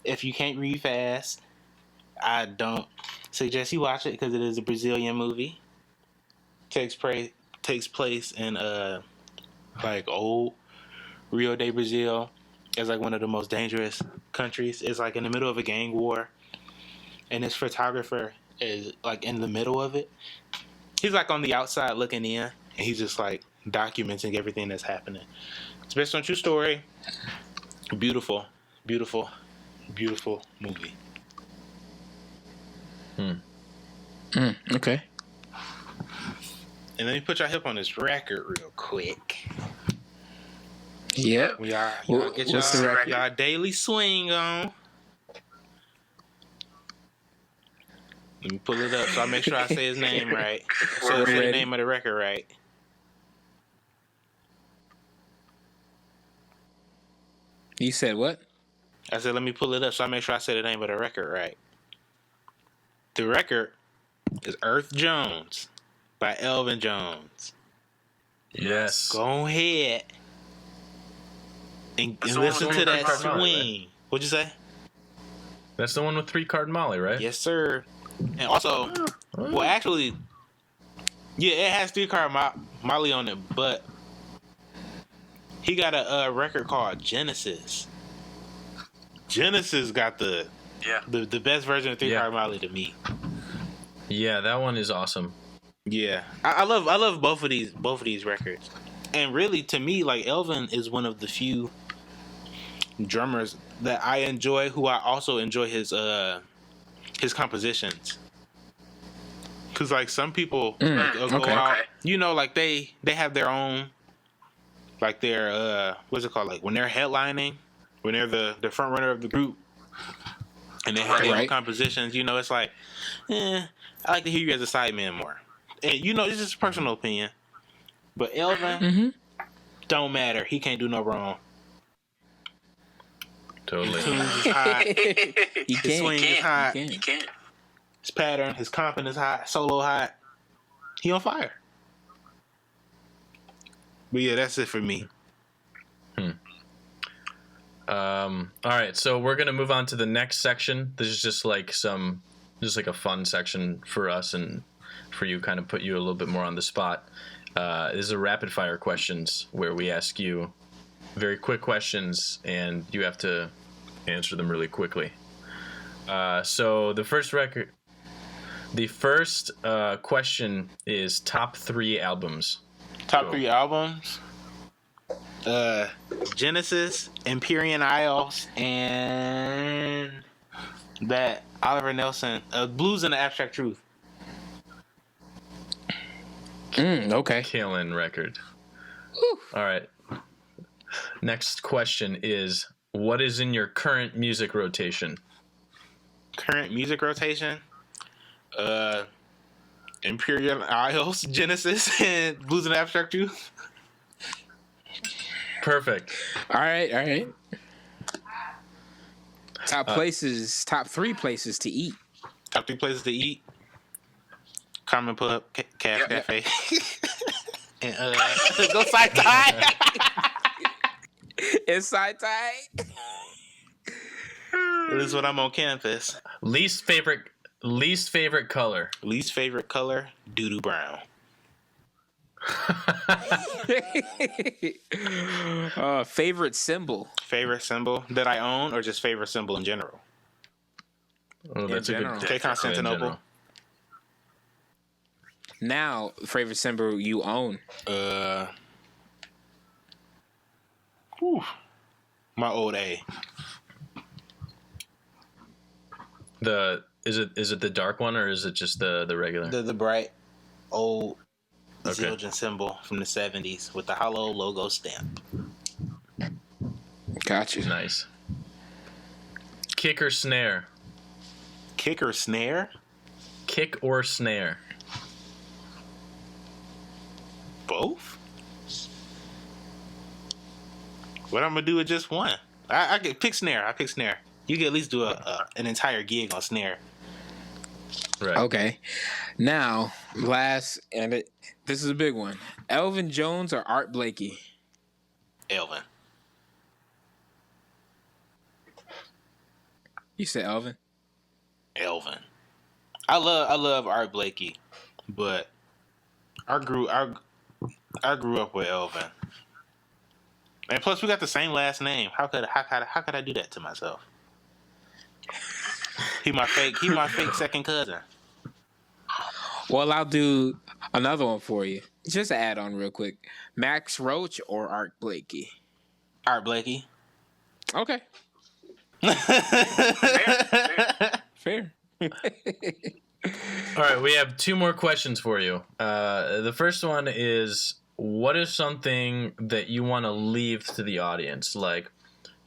If you can't read fast, I don't suggest you watch it because it is a Brazilian movie. Takes place in old Rio de Brazil. It's one of the most dangerous countries. It's in the middle of a gang war, and this photographer is in the middle of it. He's on the outside looking in, and he's just documenting everything that's happening. It's based on a true story. Beautiful, beautiful, beautiful movie. Okay. And let me put your hip on this record real quick. Yep. Y'all get y'all daily swing on. Let me pull it up so I make sure I say his name right. So I say the name of the record right. You said what? I said let me pull it up so I make sure I say the name of the record right. The record is Earth Jones by Elvin Jones. Yes. Go ahead and listen to that swing. What'd you say? That's the one with 3-card Molly, right? Yes, sir. And also, well, actually, yeah, it has 3-card Molly on it, but he got a record called Genesis. Genesis got the best version of 3-card Molly to me. Yeah, that one is awesome. Yeah, I love both of these records, and really to me, Elvin is one of the few drummers that I enjoy. Who I also enjoy his compositions. Cause some people go out, they have their own, their what's it called? When they're headlining, when they're the front runner of the group, and they have their own compositions, it's like, I like to hear you as a sideman more. And it's just a personal opinion. But Elvin, don't matter. He can't do no wrong. Totally. His tunes is hot. His swing is hot. He can't. His pattern, his confidence hot. Solo hot. He on fire. But yeah, that's it for me. All right, so we're gonna move on to the next section. This is just like a fun section for us and for you, kind of put you a little bit more on the spot. This is a rapid fire questions where we ask you very quick questions and you have to answer them really quickly. So the first question is top 3 albums. Top 3 albums. Genesis, Empyrean Isles, and that Oliver Nelson, Blues and the Abstract Truth. Okay. Killing record. All right. Next question is, what is in your current music rotation? Current music rotation? Imperial Isles, Genesis, and Blues and the Abstract Truth. Perfect. All right. Top 3 places to eat. Top 3 places to eat. Carmen Pub, Cafe. And go Side Tie. It's Side Tie. This is when I'm on campus. Least favorite color. Least favorite color, doo-doo brown. Favorite symbol. Favorite symbol that I own, or just favorite symbol in general? Oh, that's a good. Okay, Constantinople. Now, favorite symbol you own. My old A. Is it the dark one or is it just the regular? The bright old Okay. Zildjian symbol from the 70s with the hollow logo stamp. Gotcha. Nice. Kick or snare? Kick or snare? Kick or snare? Both? What I'm gonna do with just one? I could pick snare. I pick snare. You can at least do an entire gig on snare. Right. Okay. Now, this is a big one. Elvin Jones or Art Blakey? Elvin. You said Elvin? Elvin. I love Art Blakey, but I grew up with Elvin. And plus, we got the same last name. How could I do that to myself? He my fake second cousin. Well, I'll do another one for you. Just to add on real quick. Max Roach or Art Blakey? Art Blakey. Okay. Fair. All right, we have 2 more questions for you. The first one is, what is something that you want to leave to the audience? Like,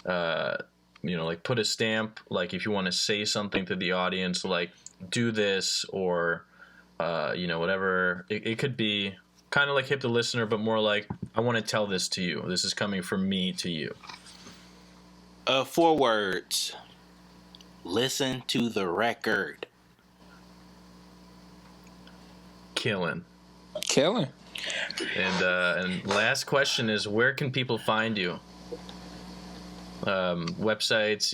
like put a stamp, like if you want to say something to the audience, like do this or, whatever. It could be kind of like hit the listener, but more like, I want to tell this to you. This is coming from me to you. 4 words. Listen to the record. Killing. And last question is, where can people find you? Websites,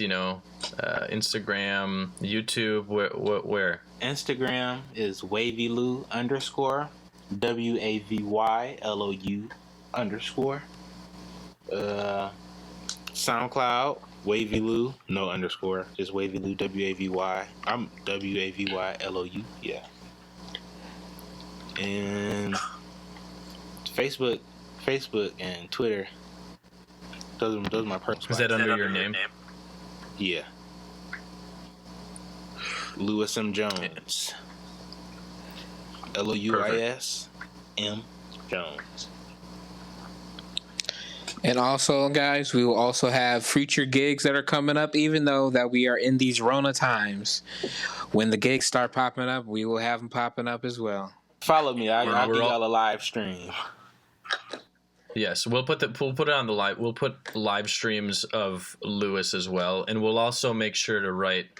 Instagram, YouTube, where? Instagram is wavylou _ WAVYLOU _ SoundCloud, wavylou, no underscore, just wavylou, WAVY. I'm WAVYLOU, yeah. And Facebook and Twitter. Those are my personal. Is that under your name? Yeah. Louis M. Jones. LOUIS M. Jones. And also, guys, we will also have future gigs that are coming up, even though that we are in these Rona times. When the gigs start popping up, we will have them popping up as well. Follow me. I'll give y'all a live stream. Yes, we'll put it on the live. We'll put live streams of Lewis as well, and we'll also make sure to write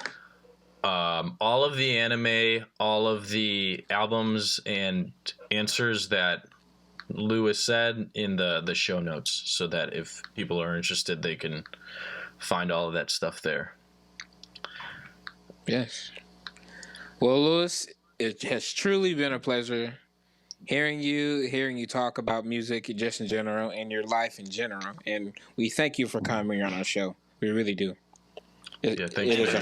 all of the anime, all of the albums and answers that Lewis said in the show notes, so that if people are interested, they can find all of that stuff there. Yes. Well, Lewis, it has truly been a pleasure hearing you talk about music just in general and your life in general. And we thank you for coming on our show. We really do. Thank you. It is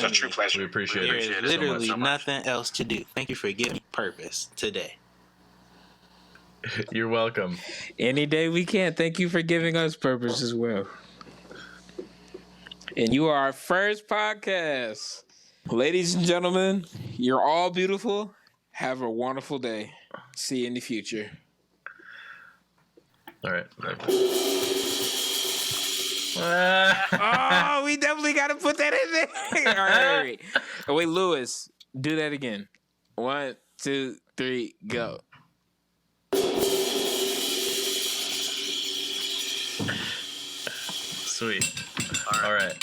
a true pleasure. We appreciate it. There's literally nothing else to do. Thank you for giving me purpose today. You're welcome. Any day we can. Thank you for giving us purpose as well. And you are our first podcast. Ladies and gentlemen, you're all beautiful. Have a wonderful day. See you in the future. All right. Oh, we definitely got to put that in there. All right. Oh, wait, Lewis, do that again. 1, 2, 3, go. Sweet. All right.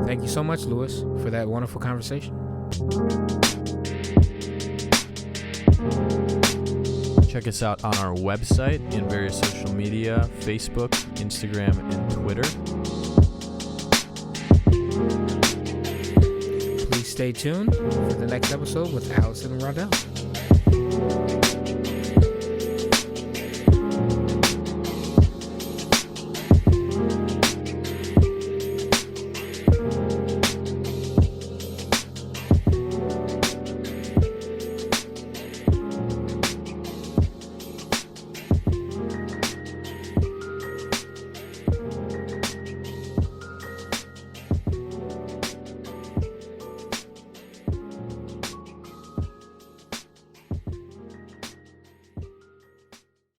Thank you so much, Lewis, for that wonderful conversation. Check us out on our website and various social media, Facebook, Instagram, and Twitter. Please stay tuned for the next episode with Allison and Rodell.